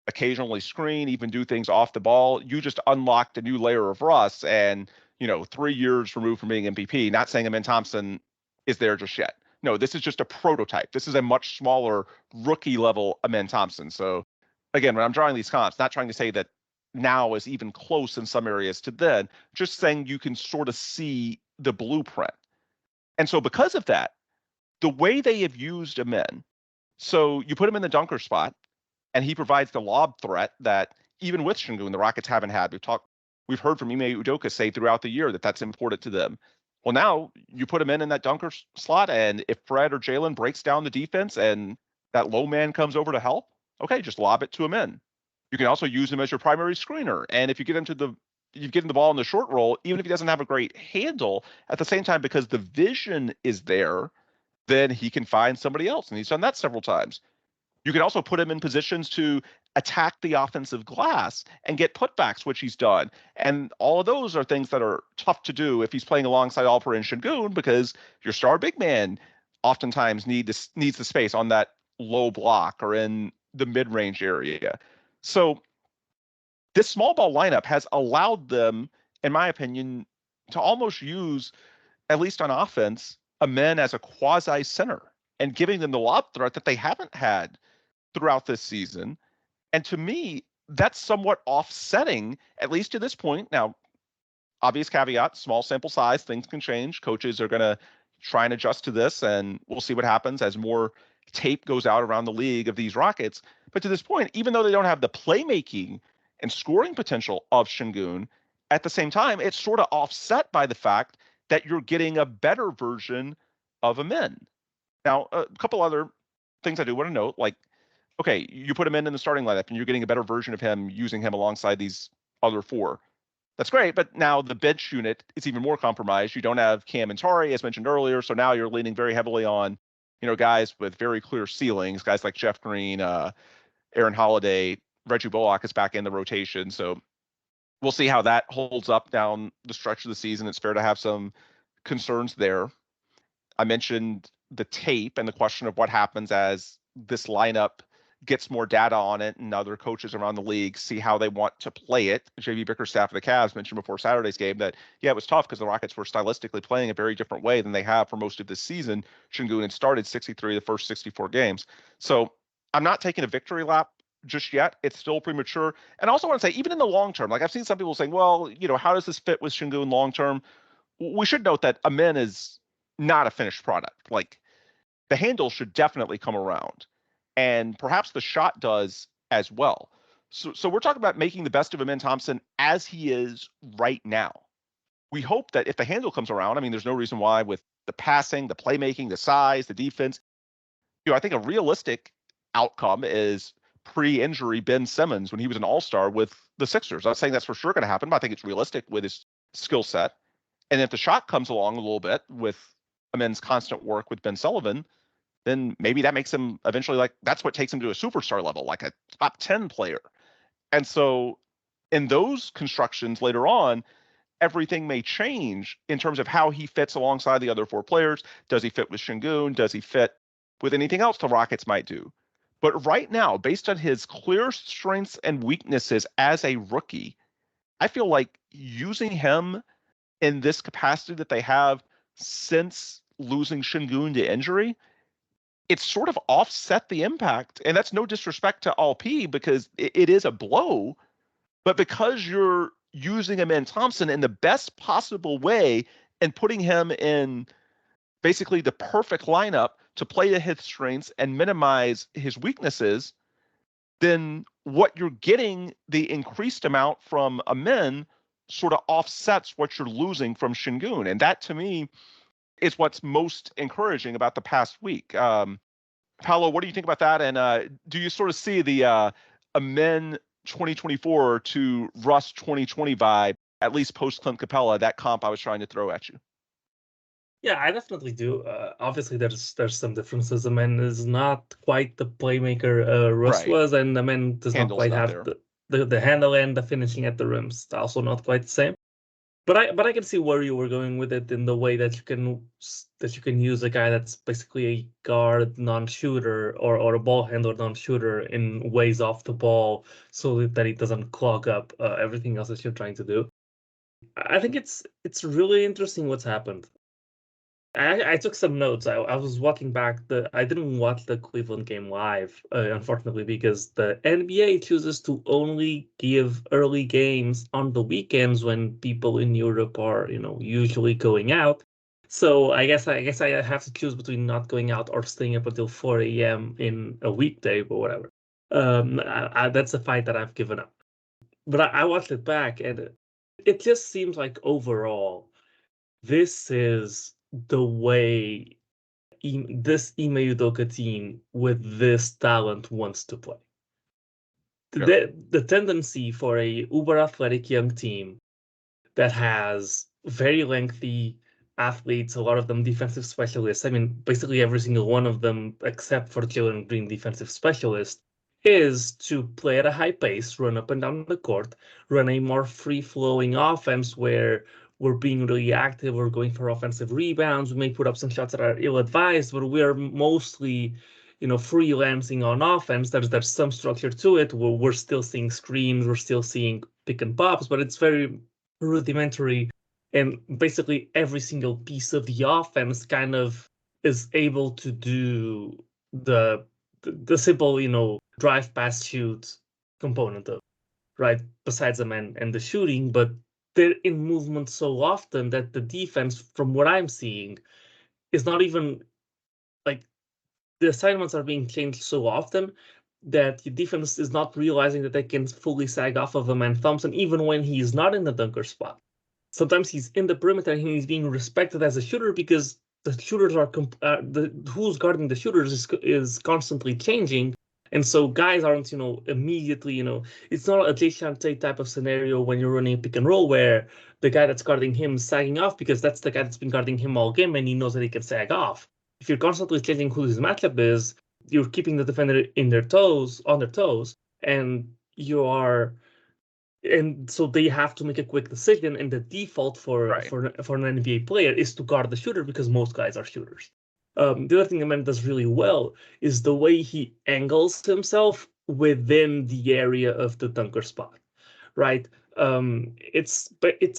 occasionally screen, even do things off the ball. You just unlocked a new layer of Russ, and 3 years removed from being MVP. Not saying Amen Thompson is there just yet. No, this is just a prototype. This is a much smaller rookie level Amen Thompson. So again, when I'm drawing these comps, not trying to say that now is even close in some areas to then, just saying you can sort of see the blueprint. And so because of that, the way they have used Amen, so you put him in the dunker spot, and he provides the lob threat that even with Şengün, the Rockets haven't had. We've heard from Ime Udoka say throughout the year that that's important to them. Well, now you put him in that dunker slot, and if Fred or Jalen breaks down the defense and that low man comes over to help, okay, just lob it to him in. You can also use him as your primary screener. And if you get him the ball in the short roll, even if he doesn't have a great handle, at the same time, because the vision is there, then he can find somebody else. And he's done that several times. You can also put him in positions to attack the offensive glass and get putbacks, which he's done. And all of those are things that are tough to do if he's playing alongside Alper and Şengün, because your star big man oftentimes needs the space on that low block or in the mid-range area. So this small ball lineup has allowed them, in my opinion, to almost use, at least on offense, Amen as a quasi center and giving them the lob threat that they haven't had throughout this season. And to me, that's somewhat offsetting, at least to this point. Now, obvious caveat, small sample size, things can change. Coaches are going to try and adjust to this, and we'll see what happens as more tape goes out around the league of these Rockets. But to this point, even though they don't have the playmaking and scoring potential of Şengün, at the same time, it's sort of offset by the fact that you're getting a better version of Amen. Now, a couple other things I do want to note, like, okay, you put him in the starting lineup and you're getting a better version of him using him alongside these other 4. That's great, but now the bench unit is even more compromised. You don't have Cam and Tari, as mentioned earlier, so now you're leaning very heavily on, guys with very clear ceilings, guys like Jeff Green, Aaron Holiday, Reggie Bullock is back in the rotation, so we'll see how that holds up down the stretch of the season. It's fair to have some concerns there. I mentioned the tape and the question of what happens as this lineup gets more data on it and other coaches around the league see how they want to play it. JB Bickerstaff of the Cavs mentioned before Saturday's game that, yeah, it was tough because the Rockets were stylistically playing a very different way than they have for most of this season. Şengün had started 63 of the first 64 games. So I'm not taking a victory lap just yet. It's still premature. And I also want to say, even in the long term, like I've seen some people saying, well, how does this fit with Şengün long term? We should note that Amen is not a finished product. Like, the handle should definitely come around, and perhaps the shot does as well. So we're talking about making the best of Amen Thompson as he is right now. We hope that if the handle comes around, I mean, there's no reason why with the passing, the playmaking, the size, the defense, I think a realistic outcome is pre-injury Ben Simmons when he was an all-star with the Sixers. I'm not saying that's for sure going to happen, but I think it's realistic with his skill set. And if the shot comes along a little bit with Amen's constant work with Ben Sullivan, then maybe that makes him eventually, like, that's what takes him to a superstar level, like a top 10 player. And so in those constructions later on, everything may change in terms of how he fits alongside the other four players. Does he fit with Şengün? Does he fit with anything else the Rockets might do? But right now, based on his clear strengths and weaknesses as a rookie, I feel like using him in this capacity that they have since losing Şengün to injury, it's sort of offset the impact. And that's no disrespect to LP because it is a blow, but because you're using Amen Thompson in the best possible way and putting him in basically the perfect lineup to play to his strengths and minimize his weaknesses, then what you're getting, the increased amount from Amen, sort of offsets what you're losing from Şengün. And that, to me, is what's most encouraging about the past week. Paulo, what do you think about that? And do you sort of see the Amen 2024 to Russ 2020 vibe, at least post Clint Capella, that comp I was trying to throw at you? Yeah, I definitely do. Obviously, there's some differences. Amen is not quite the playmaker Russ Right. was, and Amen does Handle's not quite not have the handle and the finishing at the rims. Also not quite the same. But I can see where you were going with it in the way that you can use a guy that's basically a guard non-shooter or a ball handler non-shooter in ways off the ball so that it doesn't clog up everything else that you're trying to do. I think it's really interesting what's happened. I took some notes. I was watching back I didn't watch the Cleveland game live, unfortunately, because the NBA chooses to only give early games on the weekends when people in Europe are, usually going out. So I guess I have to choose between not going out or staying up until 4 a.m. in a weekday or whatever. That's a fight that I've given up. But I watched it back, and it just seems like overall, this is the way this Ime Udoka team with this talent wants to play. Sure. The tendency for a uber athletic young team that has very lengthy athletes, a lot of them defensive specialists. I mean, basically every single one of them, except for Jalen Green, defensive specialist, is to play at a high pace, run up and down the court, run a more free-flowing offense where we're being really active, we're going for offensive rebounds, we may put up some shots that are ill-advised, but we're mostly, freelancing on offense. There's some structure to it. We're still seeing screens, we're still seeing pick and pops, but it's very rudimentary. And basically every single piece of the offense kind of is able to do the simple, drive, pass, shoot component of, right? Besides the man and the shooting, but they're in movement so often that the defense, from what I'm seeing, is not even like the assignments are being changed so often that the defense is not realizing that they can fully sag off of Amen Thompson even when he's not in the dunker spot. Sometimes he's in the perimeter and he's being respected as a shooter because the shooters are who's guarding the shooters is constantly changing. And so guys aren't, immediately, it's not a Jason Tate type of scenario when you're running a pick and roll where the guy that's guarding him is sagging off because that's the guy that's been guarding him all game and he knows that he can sag off. If you're constantly changing who his matchup is, you're keeping the defender on their toes, and and so they have to make a quick decision. And the default for an NBA player is to guard the shooter because most guys are shooters. The other thing Amen does really well is the way he angles himself within the area of the dunker spot, right? It's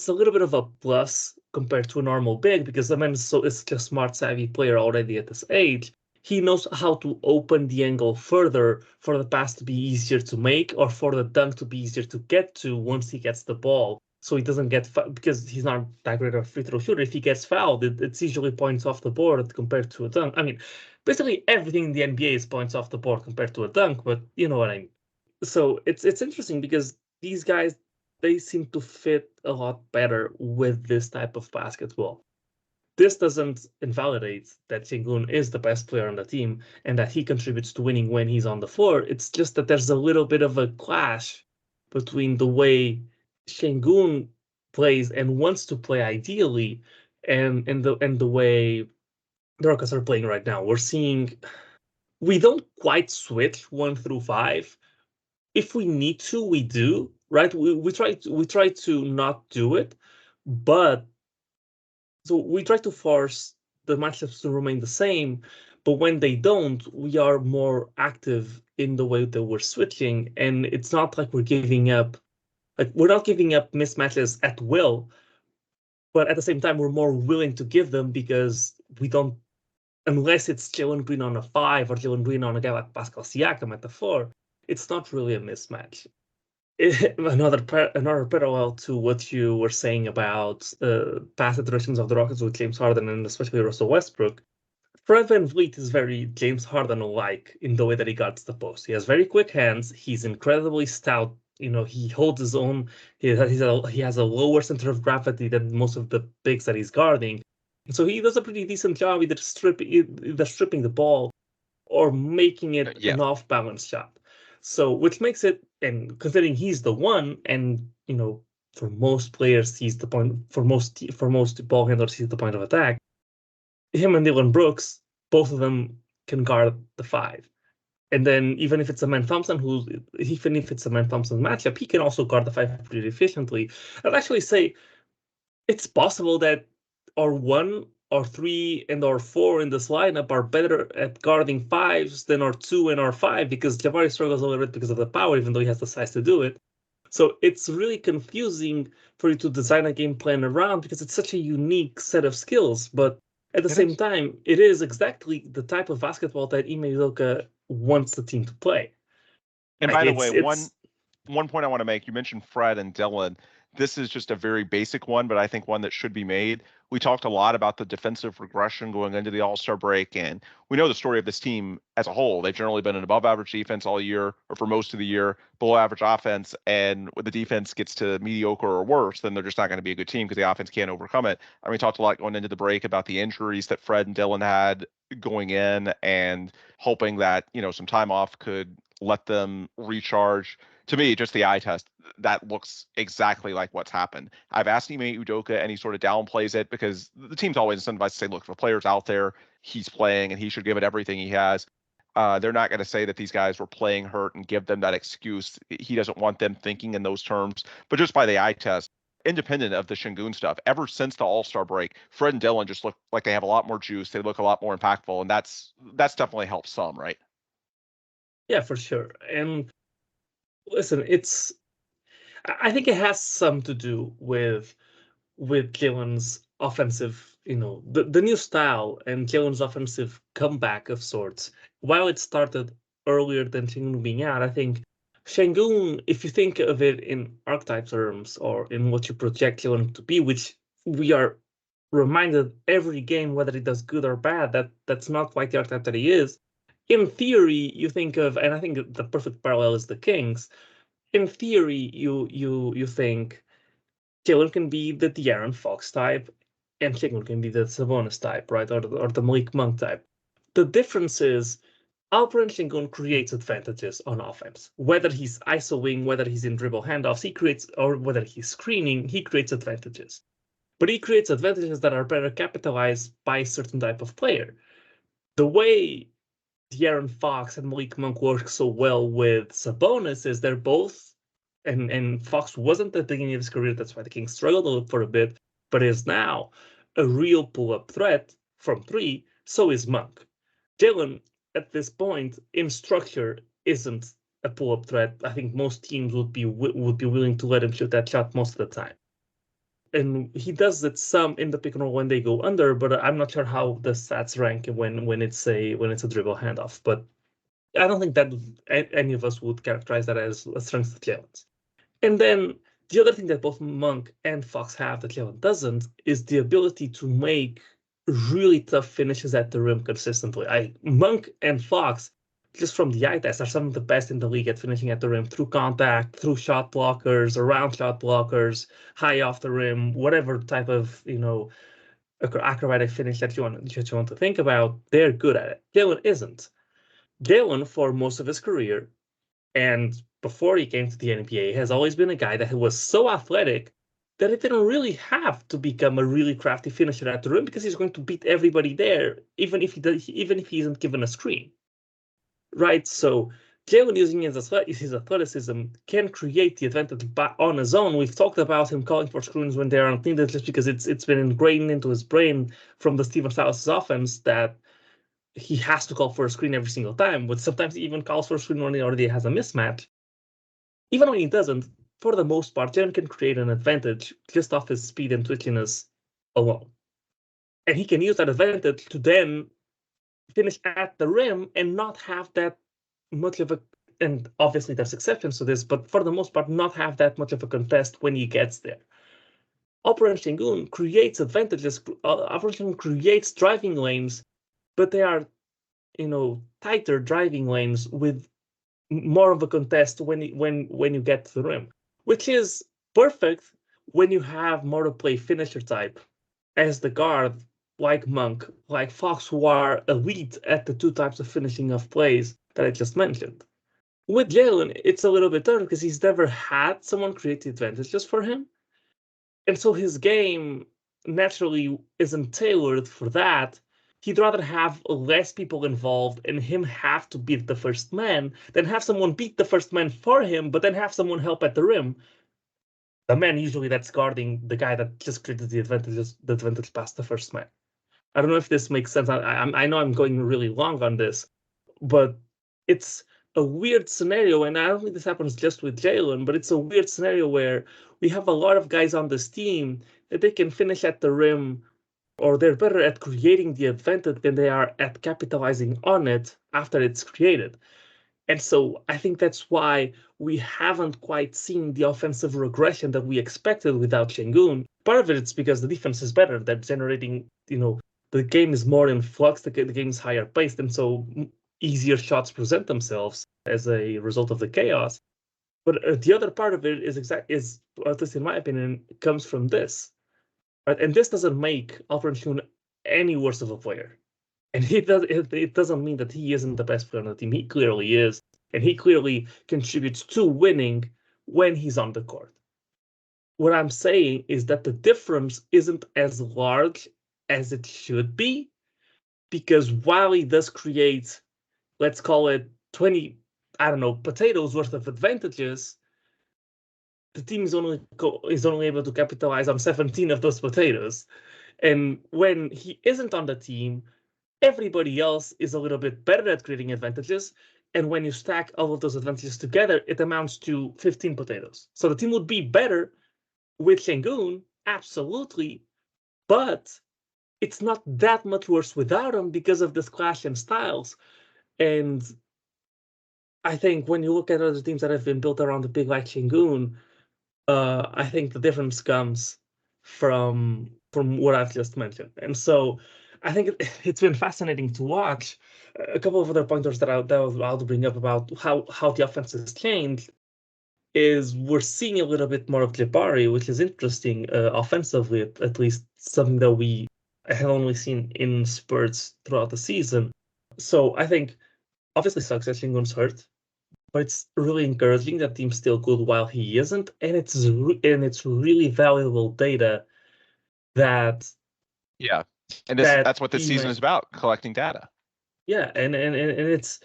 a little bit of a plus compared to a normal big because Amen is such a smart, savvy player already at this age. He knows how to open the angle further for the pass to be easier to make or for the dunk to be easier to get to once he gets the ball. So he doesn't get because he's not that great of a free throw shooter. If he gets fouled, it's usually points off the board compared to a dunk. I mean, basically everything in the NBA is points off the board compared to a dunk, but you know what I mean. So it's interesting because these guys, they seem to fit a lot better with this type of basketball. This doesn't invalidate that Sengun is the best player on the team and that he contributes to winning when he's on the floor. It's just that there's a little bit of a clash between the way Sengun plays and wants to play ideally and the way the Rockets are playing right now. We don't quite switch 1 through 5. If we need to, we do, right? We try to not do it, but so we try to force the matchups to remain the same, but when they don't, we are more active in the way that we're switching, and it's not like we're giving up. Like we're not giving up mismatches at will, but at the same time, we're more willing to give them because we don't, unless it's Jalen Green on a 5 or Jalen Green on a guy like Pascal Siakam at the 4, it's not really a mismatch. Another parallel to what you were saying about past iterations of the Rockets with James Harden and especially Russell Westbrook. Fred VanVleet is very James Harden-like in the way that he guards the post. He has very quick hands. He's incredibly stout. You know, he holds his own. He has a lower center of gravity than most of the bigs that he's guarding. So he does a pretty decent job either stripping the ball or making it an off-balance shot. So, which makes it, and considering he's the one, and you know, for most players, he's the point. For most ball handlers, he's the point of attack. Him and Dylan Brooks, both of them can guard the 5. And then even if it's Amen Thompson, even if it's Amen Thompson's matchup, he can also guard the 5 pretty efficiently. I'd actually say it's possible that our 1 or 3 and our 4 in this lineup are better at guarding 5s than our 2 and our 5 because Jabari struggles a little bit because of the power, even though he has the size to do it. So it's really confusing for you to design a game plan around because it's such a unique set of skills. But at the same time, it is exactly the type of basketball that Ime Udoka wants the team to play. And by the way, one point I want to make, you mentioned Fred and Dylan. This is just a very basic one, but I think one that should be made. We talked a lot about the defensive regression going into the All-Star break, and we know the story of this team as a whole. They've generally been an above-average defense all year, or for most of the year, below-average offense, and when the defense gets to mediocre or worse, then they're just not going to be a good team because the offense can't overcome it. And we talked a lot going into the break about the injuries that Fred and Dylan had going in and hoping that, you know, some time off could let them recharge. To me, just the eye test, that looks exactly like what's happened. I've asked Ime Udoka, and he sort of downplays it because the team's always incentivized to say, look, if a player's out there, he's playing, and he should give it everything he has. They're not going to say that these guys were playing hurt and give them that excuse. He doesn't want them thinking in those terms. But just by the eye test, independent of the Sengun stuff, ever since the All-Star break, Fred and Dylan just look like they have a lot more juice. They look a lot more impactful, and that's definitely helped some, right? Yeah, for sure. And listen, I think it has some to do with Jalen's offensive, you know, the new style and Jalen's offensive comeback of sorts. While it started earlier than Sengun being out, I think Sengun, if you think of it in archetype terms or in what you project Jalen to be, which we are reminded every game, whether he does good or bad, that's not quite the archetype that he is. In theory, you think of, and I think the perfect parallel is the Kings. In theory, you think Jalen can be the De'Aaron Fox type, and Sengun can be the Sabonis type, right, or the Malik Monk type. The difference is Alperen Sengun creates advantages on offense. Whether he's isoing, whether he's in dribble handoffs, he creates, or whether he's screening, he creates advantages. But he creates advantages that are better capitalized by a certain type of player. The way De'Aaron Fox and Malik Monk work so well with Sabonis is they're both, and Fox wasn't at the beginning of his career, that's why the Kings struggled for a bit, but is now a real pull-up threat from 3, So is Monk. Jalen, at this point, in structure, isn't a pull-up threat. I think most teams would be willing to let him shoot that shot most of the time. And he does it some in the pick and roll when they go under, but I'm not sure how the stats rank when it's a dribble handoff. But I don't think that any of us would characterize that as a strength of Jalen's. And then the other thing that both Monk and Fox have that Jalen doesn't is the ability to make really tough finishes at the rim consistently. Monk and Fox, just from the eye test, are some of the best in the league at finishing at the rim through contact, through shot blockers, around shot blockers, high off the rim, whatever type of acrobatic finish that you want to think about. They're good at it. Jalen isn't. Jalen, for most of his career, and before he came to the NBA, has always been a guy that was so athletic that it didn't really have to become a really crafty finisher at the rim because he's going to beat everybody there, even if he isn't given a screen. Right? So Jalen, using his athleticism, can create the advantage on his own. We've talked about him calling for screens when they aren't needed, just because it's been ingrained into his brain from the Stephen Silas' offense that he has to call for a screen every single time, but sometimes he even calls for a screen when he already has a mismatch. Even when he doesn't, for the most part, Jalen can create an advantage just off his speed and twitchiness alone. And he can use that advantage to then finish at the rim and not have that much of a, and obviously there's exceptions to this, but for the most part, not have that much of a contest when he gets there. Alperen Sengun creates advantages, Alperen Sengun creates driving lanes, but they are, tighter driving lanes with more of a contest when you get to the rim, which is perfect when you have more to play finisher type as the guard, like Monk, like Fox, who are elite at the two types of finishing of plays that I just mentioned. With Jalen, it's a little bit different because he's never had someone create the advantages for him. And so his game naturally isn't tailored for that. He'd rather have less people involved and him have to beat the first man than have someone beat the first man for him, but then have someone help at the rim. The man usually that's guarding the guy that just created the advantage past the first man. I don't know if this makes sense. I know I'm going really long on this, but it's a weird scenario, and I don't think this happens just with Jalen, but it's a weird scenario where we have a lot of guys on this team that they can finish at the rim, or they're better at creating the advantage than they are at capitalizing on it after it's created. And so I think that's why we haven't quite seen the offensive regression that we expected without Sengun. Part of it is because the defense is better. They're generating, the game is more in flux, the game is higher paced, and so easier shots present themselves as a result of the chaos. But the other part of it is, at least in my opinion, comes from this. Right? And this doesn't make Alperen Sengun any worse of a player. And it doesn't mean that he isn't the best player on the team. He clearly is. And he clearly contributes to winning when he's on the court. What I'm saying is that the difference isn't as large as it should be, because while he does create, let's call it 20, potatoes worth of advantages, the team is only able to capitalize on 17 of those potatoes. And when he isn't on the team, everybody else is a little bit better at creating advantages. And when you stack all of those advantages together, it amounts to 15 potatoes. So the team would be better with Sengun, absolutely, but it's not that much worse without him because of this clash in styles. And I think when you look at other teams that have been built around a big like Sengun, I think the difference comes from what I've just mentioned. And so I think it's been fascinating to watch. A couple of other pointers that I'll bring up about how the offense has changed is we're seeing a little bit more of Jabari, which is interesting offensively, at least something that we have only seen in spurts throughout the season. So I think obviously sucks that Sengun's hurt, but it's really encouraging that team's still good while he isn't, and it's really valuable data that. Yeah, and that's what this season is about, collecting data. Yeah, and it's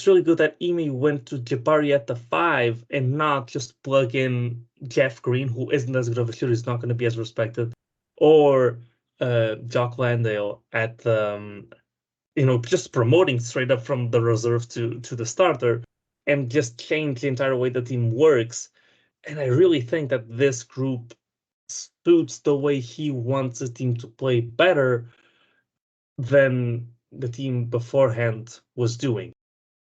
really good that Ime went to Jabari at the 5 and not just plug in Jeff Green, who isn't as good of a shooter, is not going to be as respected, or Jock Landale at the, just promoting straight up from the reserve to the starter and just change the entire way the team works. And I really think that this group suits the way he wants the team to play better than the team beforehand was doing.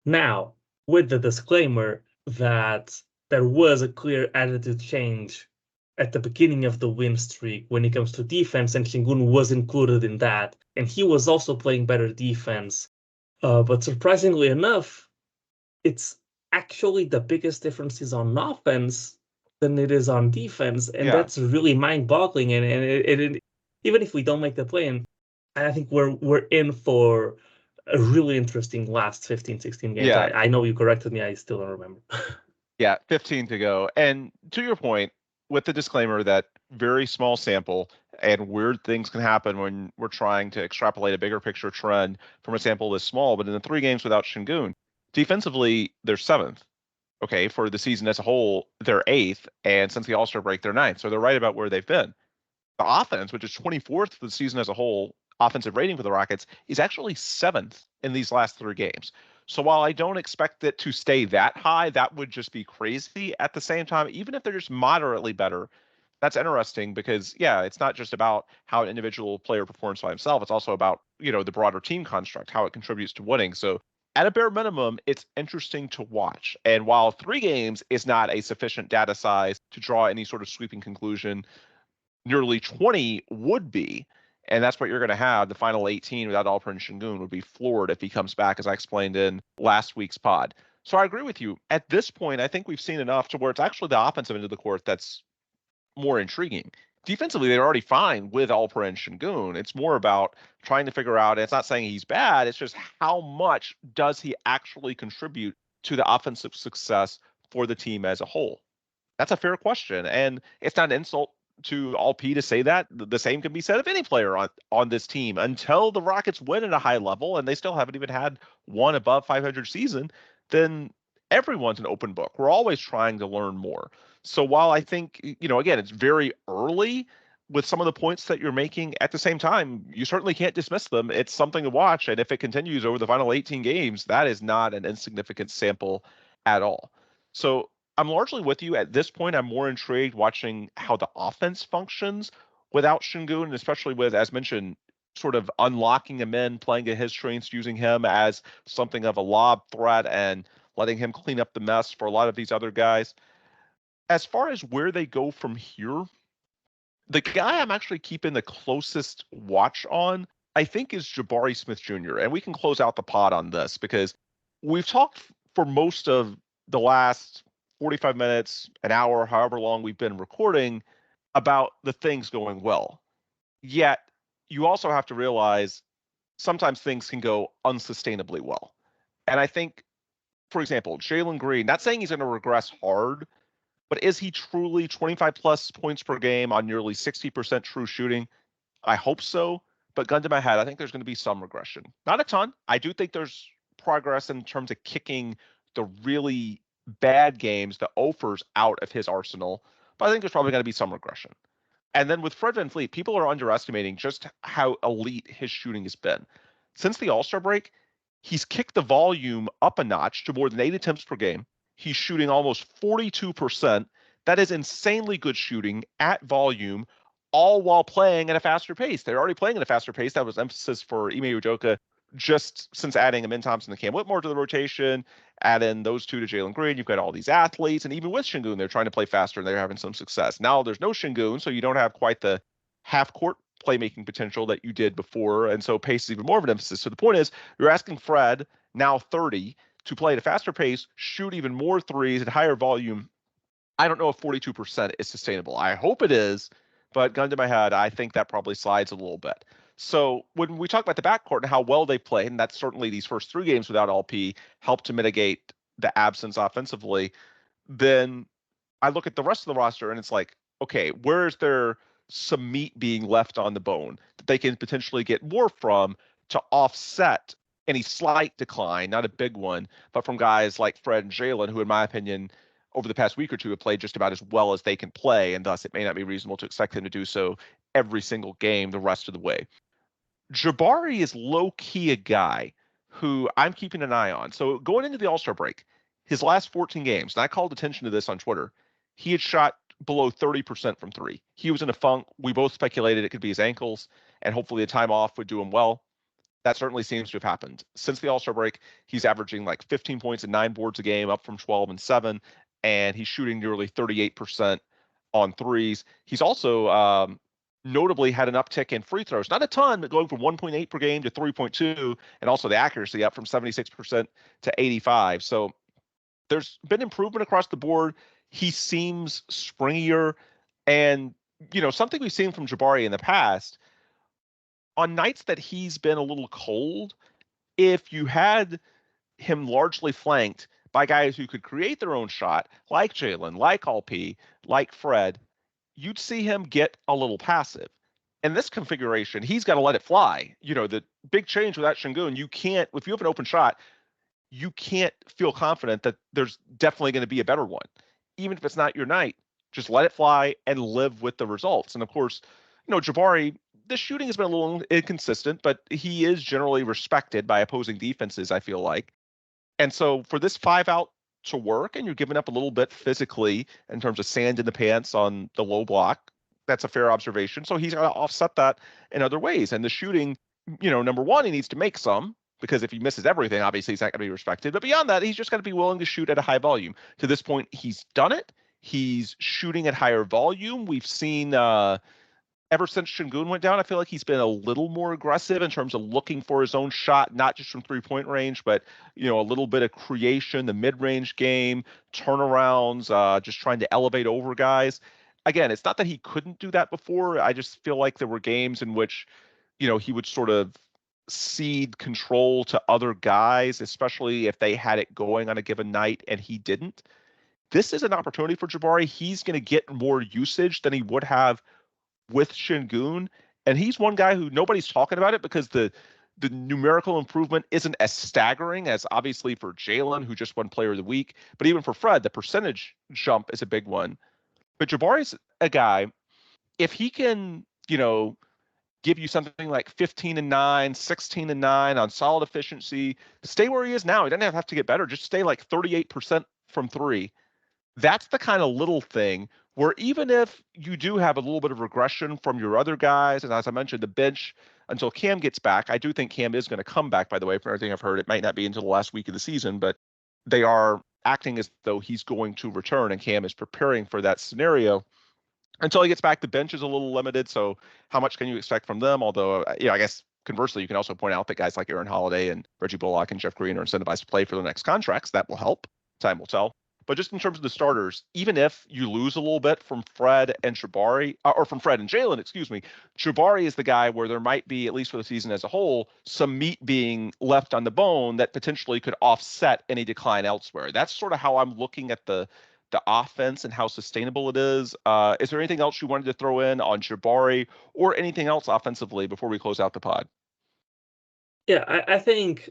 Now, with the disclaimer that there was a clear attitude change at the beginning of the win streak when it comes to defense, and Şengün was included in that, and he was also playing better defense. But surprisingly enough, it's actually the biggest difference is on offense than it is on defense, and that's really mind-boggling. And it, even if we don't make the play-in, I think we're in for a really interesting last 15, 16 games. Yeah. I know you corrected me. I still don't remember. Yeah, 15 to go. And to your point, with the disclaimer that very small sample and weird things can happen when we're trying to extrapolate a bigger picture trend from a sample this small, but in the 3 games without Şengün, defensively, they're 7th. Okay, for the season as a whole, they're 8th, and since the All-Star break, they're 9th. So they're right about where they've been. The offense, which is 24th for the season as a whole, offensive rating for the Rockets, is actually 7th in these last 3 games. So while I don't expect it to stay that high, that would just be crazy. At the same time, even if they're just moderately better, that's interesting because, yeah, it's not just about how an individual player performs by himself. It's also about, the broader team construct, how it contributes to winning. So at a bare minimum, it's interesting to watch. And while 3 games is not a sufficient data size to draw any sort of sweeping conclusion, nearly 20 would be. And that's what you're going to have. The final 18 without Alperen Şengün would be floored if he comes back, as I explained in last week's pod. So I agree with you. At this point, I think we've seen enough to where it's actually the offensive end of the court that's more intriguing. Defensively, they're already fine with Alperen Şengün. It's more about trying to figure out, and it's not saying he's bad, it's just how much does he actually contribute to the offensive success for the team as a whole? That's a fair question. And it's not an insult to all P to say that. The same can be said of any player on this team until the Rockets win at a high level, and they still haven't even had one above 500 season, then everyone's an open book. We're always trying to learn more. So while I think, again, it's very early with some of the points that you're making, at the same time, you certainly can't dismiss them. It's something to watch. And if it continues over the final 18 games, that is not an insignificant sample at all. So I'm largely with you at this point. I'm more intrigued watching how the offense functions without Şengün, and especially with, as mentioned, sort of unlocking him in, playing to his strengths, using him as something of a lob threat and letting him clean up the mess for a lot of these other guys. As far as where they go from here, the guy I'm actually keeping the closest watch on, I think, is Jabari Smith Jr. And we can close out the pod on this because we've talked for most of the last 45 minutes, an hour, however long we've been recording, about the things going well. Yet you also have to realize sometimes things can go unsustainably well. And I think, for example, Jalen Green, not saying he's going to regress hard, but is he truly 25 plus points per game on nearly 60% true shooting? I hope so. But gun to my head, I think there's going to be some regression. Not a ton. I do think there's progress in terms of kicking the really bad games, the offers, out of his arsenal. But I think there's probably going to be some regression. And then with Fred VanVleet, people are underestimating just how elite his shooting has been. Since the All-Star break, he's kicked the volume up a notch to more than 8 attempts per game. He's shooting almost 42%. That is insanely good shooting at volume, all while playing at a faster pace. They're already playing at a faster pace. That was emphasis for Ime Udoka just since adding Amen Thompson and Cam Whitmore to the rotation, add in those two to Jalen Green. You've got all these athletes, and even with Şengün, they're trying to play faster and they're having some success. Now there's no Şengün, so you don't have quite the half-court playmaking potential that you did before, and so pace is even more of an emphasis. So the point is, you're asking Fred, now 30, to play at a faster pace, shoot even more threes at higher volume. I don't know if 42% is sustainable. I hope it is, but gun to my head, I think that probably slides a little bit. So when we talk about the backcourt and how well they played, and that's certainly these first 3 games without LP helped to mitigate the absence offensively, then I look at the rest of the roster and it's like, okay, where is there some meat being left on the bone that they can potentially get more from to offset any slight decline, not a big one, but from guys like Fred and Jalen, who in my opinion, over the past week or two have played just about as well as they can play, and thus it may not be reasonable to expect them to do so every single game the rest of the way. Jabari is low-key a guy who I'm keeping an eye on. So going into the All-Star break, his last 14 games, and I called attention to this on Twitter, he had shot below 30% from three. He was in a funk. We both speculated it could be his ankles, and hopefully a time off would do him well. That certainly seems to have happened. Since the All-Star break, he's averaging like 15 points and 9 boards a game, up from 12 and 7, and he's shooting nearly 38% on threes. He's also notably had an uptick in free throws. Not a ton, but going from 1.8 per game to 3.2, and also the accuracy up from 76% to 85. So there's been improvement across the board. He seems springier, and something we've seen from Jabari in the past, on nights that he's been a little cold, if you had him largely flanked by guys who could create their own shot, like Jalen, like Alp, like Fred, you'd see him get a little passive. In this configuration, he's got to let it fly. The big change without Şengün, you can't, if you have an open shot, you can't feel confident that there's definitely going to be a better one. Even if it's not your night, just let it fly and live with the results. And of course, Jabari, the shooting has been a little inconsistent, but he is generally respected by opposing defenses, I feel like. And so for this 5-out to work, and you're giving up a little bit physically in terms of sand in the pants on the low block, that's a fair observation. So he's going to offset that in other ways. And the shooting, number one, he needs to make some, because if he misses everything, obviously he's not going to be respected. But beyond that, he's just got to be willing to shoot at a high volume. To this point, he's done it. He's shooting at higher volume. We've seen ever since Şengün went down, I feel like he's been a little more aggressive in terms of looking for his own shot, not just from three-point range, but a little bit of creation, the mid-range game, turnarounds, just trying to elevate over guys. Again, it's not that he couldn't do that before. I just feel like there were games in which, he would sort of cede control to other guys, especially if they had it going on a given night and he didn't. This is an opportunity for Jabari. He's going to get more usage than he would have with Şengün, and he's one guy who nobody's talking about it because the numerical improvement isn't as staggering as obviously for Jalen, who just won Player of the Week, but even for Fred, the percentage jump is a big one. But Jabari's a guy, if he can, give you something like 15 and 9, 16 and 9 on solid efficiency, stay where he is now. He doesn't have to get better. Just stay like 38% from three. That's the kind of little thing where even if you do have a little bit of regression from your other guys, and as I mentioned, the bench until Cam gets back, I do think Cam is going to come back, by the way, from everything I've heard. It might not be until the last week of the season, but they are acting as though he's going to return, and Cam is preparing for that scenario. Until he gets back, the bench is a little limited, so how much can you expect from them? Although, I guess conversely, you can also point out that guys like Aaron Holiday and Reggie Bullock and Jeff Green are incentivized to play for their next contracts. That will help. Time will tell. But just in terms of the starters, even if you lose a little bit from Fred and Jabari, or from Fred and Jalen, Jabari is the guy where there might be, at least for the season as a whole, some meat being left on the bone that potentially could offset any decline elsewhere. That's sort of how I'm looking at the offense and how sustainable it is. Is there anything else you wanted to throw in on Jabari or anything else offensively before we close out the pod? Yeah, I think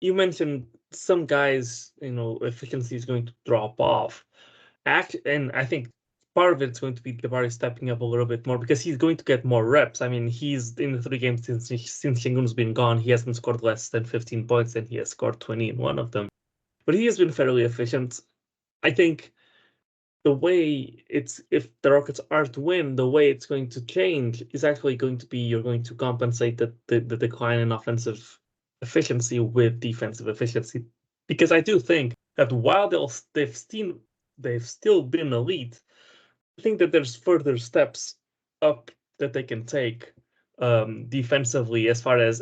you mentioned some guys, efficiency is going to drop off. And I think part of it's going to be Jabari stepping up a little bit more because he's going to get more reps. I mean, he's in the 3 games since Şengün's been gone. He hasn't scored less than 15 points, and he has scored 20 in one of them. But he has been fairly efficient. I think the way if the Rockets are to win, the way it's going to change is actually going to be you're going to compensate the decline in offensive efficiency with defensive efficiency, because I do think that while they've still been elite, I think that there's further steps up that they can take defensively as far as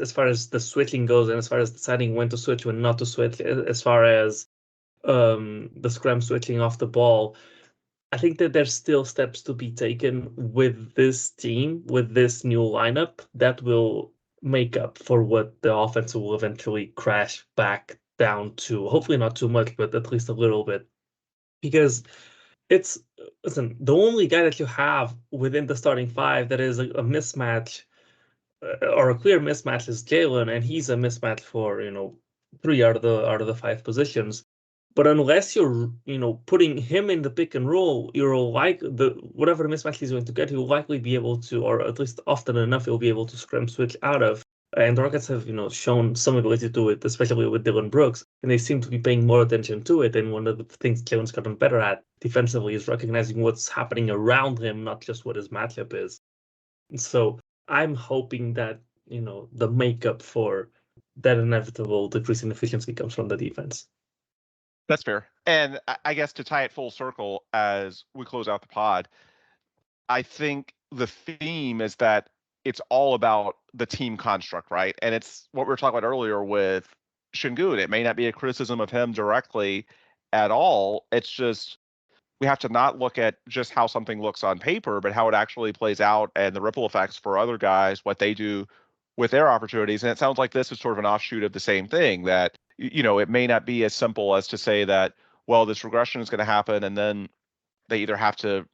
the switching goes, and as far as deciding when to switch, when not to switch, as far as the scrum switching off the ball. I think that there's still steps to be taken with this team, with this new lineup, that will make up for what the offense will eventually crash back down to. Hopefully not too much, but at least a little bit. Because the only guy that you have within the starting 5 that is a mismatch or a clear mismatch is Jalen, and he's a mismatch for 3 out of the 5 positions. But unless you're, putting him in the pick and roll, you're whatever mismatch he's going to get, he'll likely be able to, or at least often enough, he'll be able to scrim switch out of. And the Rockets have, shown some ability to do it, especially with Dylan Brooks, and they seem to be paying more attention to it. And one of the things Jalen's gotten better at defensively is recognizing what's happening around him, not just what his matchup is. And so I'm hoping that, the makeup for that inevitable decrease in efficiency comes from the defense. That's fair. And I guess to tie it full circle as we close out the pod, I think the theme is that it's all about the team construct, right? And it's what we were talking about earlier with Şengün. It may not be a criticism of him directly at all. It's just we have to not look at just how something looks on paper, but how it actually plays out and the ripple effects for other guys, what they do with their opportunities. And it sounds like this is sort of an offshoot of the same thing, that, it may not be as simple as to say that, well, this regression is going to happen and then they either have to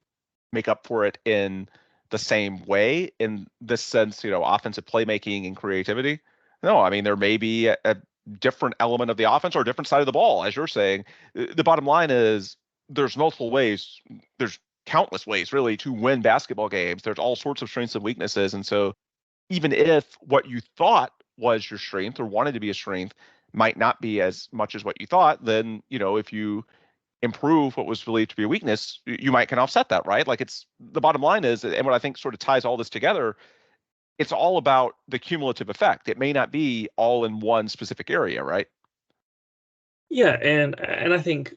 make up for it in the same way, in this sense, offensive playmaking and creativity. No, I mean, there may be a different element of the offense or a different side of the ball, as you're saying. The bottom line is there's multiple ways. There's countless ways, really, to win basketball games. There's all sorts of strengths and weaknesses. And so even if what you thought was your strength or wanted to be a strength might not be as much as what you thought, then, if you improve what was believed to be a weakness, you might can offset that, right? Like, it's the bottom line is, and what I think sort of ties all this together, it's all about the cumulative effect. It may not be all in one specific area, right? Yeah, and I think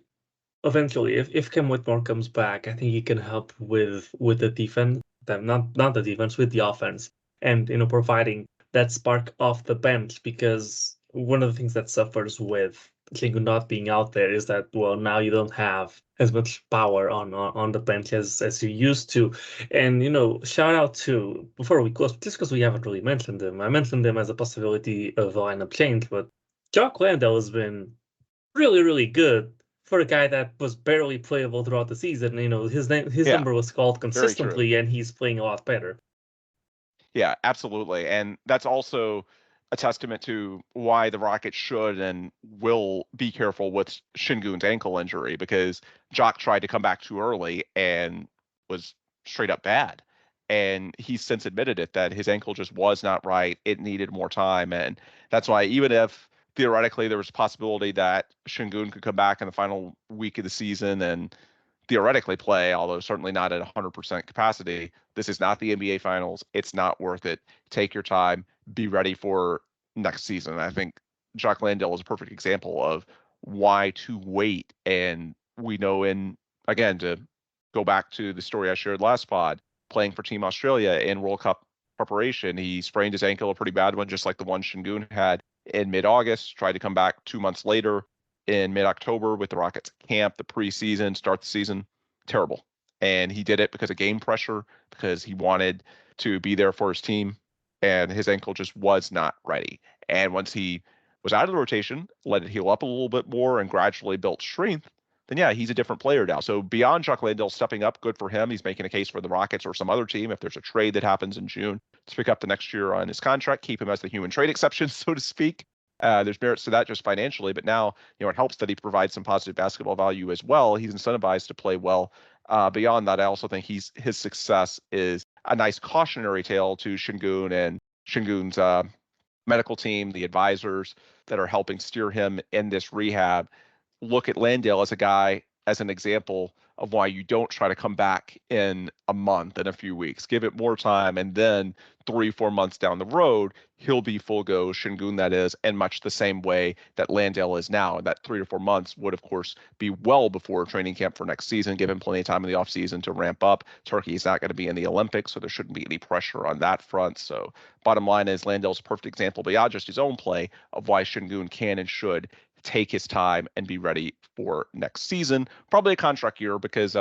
eventually, if Cam Whitmore comes back, I think he can help with the defense, not the defense, with the offense, and providing that spark off the bench, because one of the things that suffers with Şengün not being out there is that, well, now you don't have as much power on the bench as you used to. And shout out to, before we close, just because we haven't really mentioned him, I mentioned him as a possibility of a lineup change, but Jock Landale has been really, really good for a guy that was barely playable throughout the season. His number was called consistently, and he's playing a lot better. Yeah, absolutely. And that's also a testament to why the Rockets should and will be careful with Şengün's ankle injury, because Jock tried to come back too early and was straight up bad. And he's since admitted it, that his ankle just was not right. It needed more time. And that's why, even if theoretically there was a possibility that Şengün could come back in the final week of the season and theoretically play, although certainly not at 100% capacity, this is not the NBA Finals. It's not worth it. Take your time. Be ready for next season. I think Jock Landale is a perfect example of why to wait. And we know, again, to go back to the story I shared last pod, playing for Team Australia in World Cup preparation, he sprained his ankle, a pretty bad one, just like the one Şengün had in mid-August, tried to come back 2 months later in mid-October with the Rockets camp, the preseason, start the season. Terrible. And he did it because of game pressure, because he wanted to be there for his team, and his ankle just was not ready. And once he was out of the rotation, let it heal up a little bit more and gradually built strength, then yeah, he's a different player now. So beyond Jock Landale stepping up, good for him. He's making a case for the Rockets or some other team, if there's a trade that happens in June, to pick up the next year on his contract, keep him as the human trade exception, so to speak. There's merits to that just financially, but now, it helps that he provides some positive basketball value as well. He's incentivized to play well. Beyond that, I also think his success is a nice cautionary tale to Şengün and Şengün's medical team, the advisors that are helping steer him in this rehab. Look at Landale as a guy, as an example of why you don't try to come back in a month, in a few weeks. Give it more time, and then 3-4 months down the road, he'll be full go, Şengün that is, and much the same way that Landale is now. And that 3 to 4 months would, of course, be well before training camp for next season, give him plenty of time in the offseason to ramp up. Turkey is not going to be in the Olympics, so there shouldn't be any pressure on that front. So bottom line is, Landale's a perfect example, beyond just his own play, of why Şengün can and should take his time and be ready for next season. Probably a contract year, because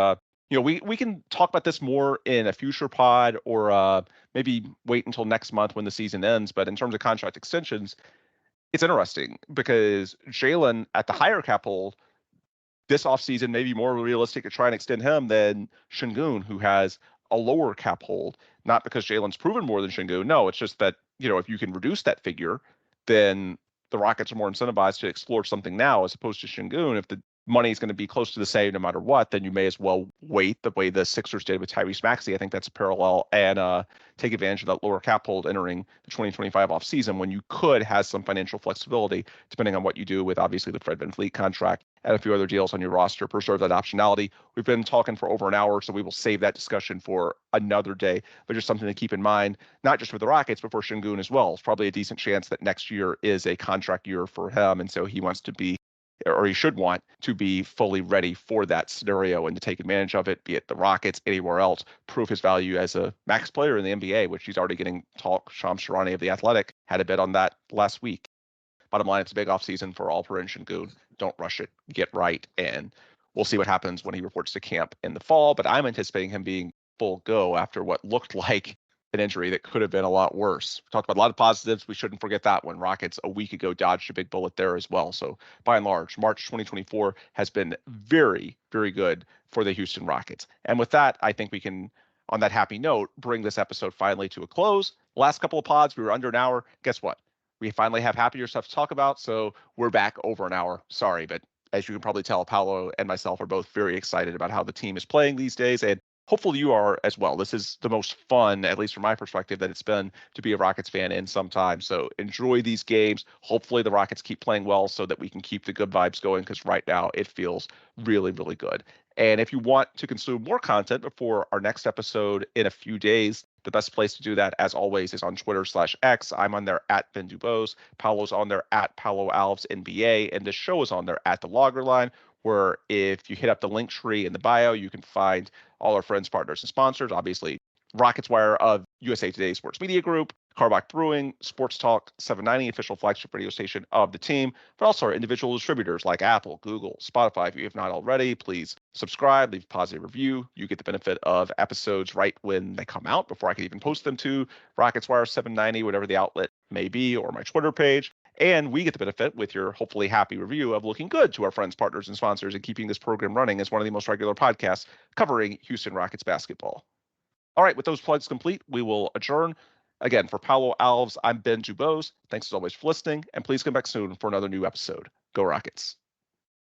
we can talk about this more in a future pod, or maybe wait until next month when the season ends. But in terms of contract extensions, it's interesting because Jalen, at the higher cap hold this offseason, may be more realistic to try and extend him than Şengün, who has a lower cap hold. Not because Jalen's proven more than Şengün. No, it's just that, if you can reduce that figure, then the Rockets are more incentivized to explore something now, as opposed to Şengün. If the money is going to be close to the same no matter what, then you may as well wait the way the Sixers did with Tyrese Maxey. I think that's a parallel, and take advantage of that lower cap hold entering the 2025 offseason when you could have some financial flexibility, depending on what you do with obviously the Fred VanVleet contract and a few other deals on your roster, preserve that optionality. We've been talking for over an hour, so we will save that discussion for another day, but just something to keep in mind, not just for the Rockets, but for Şengün as well. It's probably a decent chance that next year is a contract year for him, and so he wants to be, or he should want to be fully ready for that scenario and to take advantage of it, be it the Rockets, anywhere else, prove his value as a max player in the NBA, which he's already getting talk. Shams Charania of The Athletic had a bet on that last week. Bottom line, it's a big offseason for Alperen Şengün. Don't rush it. Get right. And we'll see what happens when he reports to camp in the fall. But I'm anticipating him being full go after what looked like an injury that could have been a lot worse. We talked about a lot of positives. We shouldn't forget that one. Rockets a week ago dodged a big bullet there as well. So by and large, March 2024 has been very, very good for the Houston Rockets. And with that, I think we can, on that happy note, bring this episode finally to a close. Last couple of pods, we were under an hour. Guess what? We finally have happier stuff to talk about. So we're back over an hour. Sorry, but as you can probably tell, Paulo and myself are both very excited about how the team is playing these days. And hopefully you are as well. This is the most fun, at least from my perspective, that it's been to be a Rockets fan in some time. So enjoy these games. Hopefully the Rockets keep playing well so that we can keep the good vibes going, because right now it feels really, really good. And if you want to consume more content before our next episode in a few days, the best place to do that, as always, is on Twitter/X. I'm on there at Ben DuBose. Paulo's on there at Paulo Alves NBA. And the show is on there at The Logger Line, where if you hit up the link tree in the bio, you can find all our friends, partners, and sponsors. Obviously, Rockets Wire of USA Today Sports Media Group, Carbach Brewing, Sports Talk 790, official flagship radio station of the team, but also our individual distributors like Apple, Google, Spotify. If you have not already, please subscribe, leave a positive review. You get the benefit of episodes right when they come out before I can even post them to Rockets Wire 790, whatever the outlet may be, or my Twitter page. And we get the benefit with your hopefully happy review of looking good to our friends, partners, and sponsors and keeping this program running as one of the most regular podcasts covering Houston Rockets basketball. All right, with those plugs complete, we will adjourn. Again, for Paulo Alves, I'm Ben DuBose. Thanks as always for listening, and please come back soon for another new episode. Go Rockets.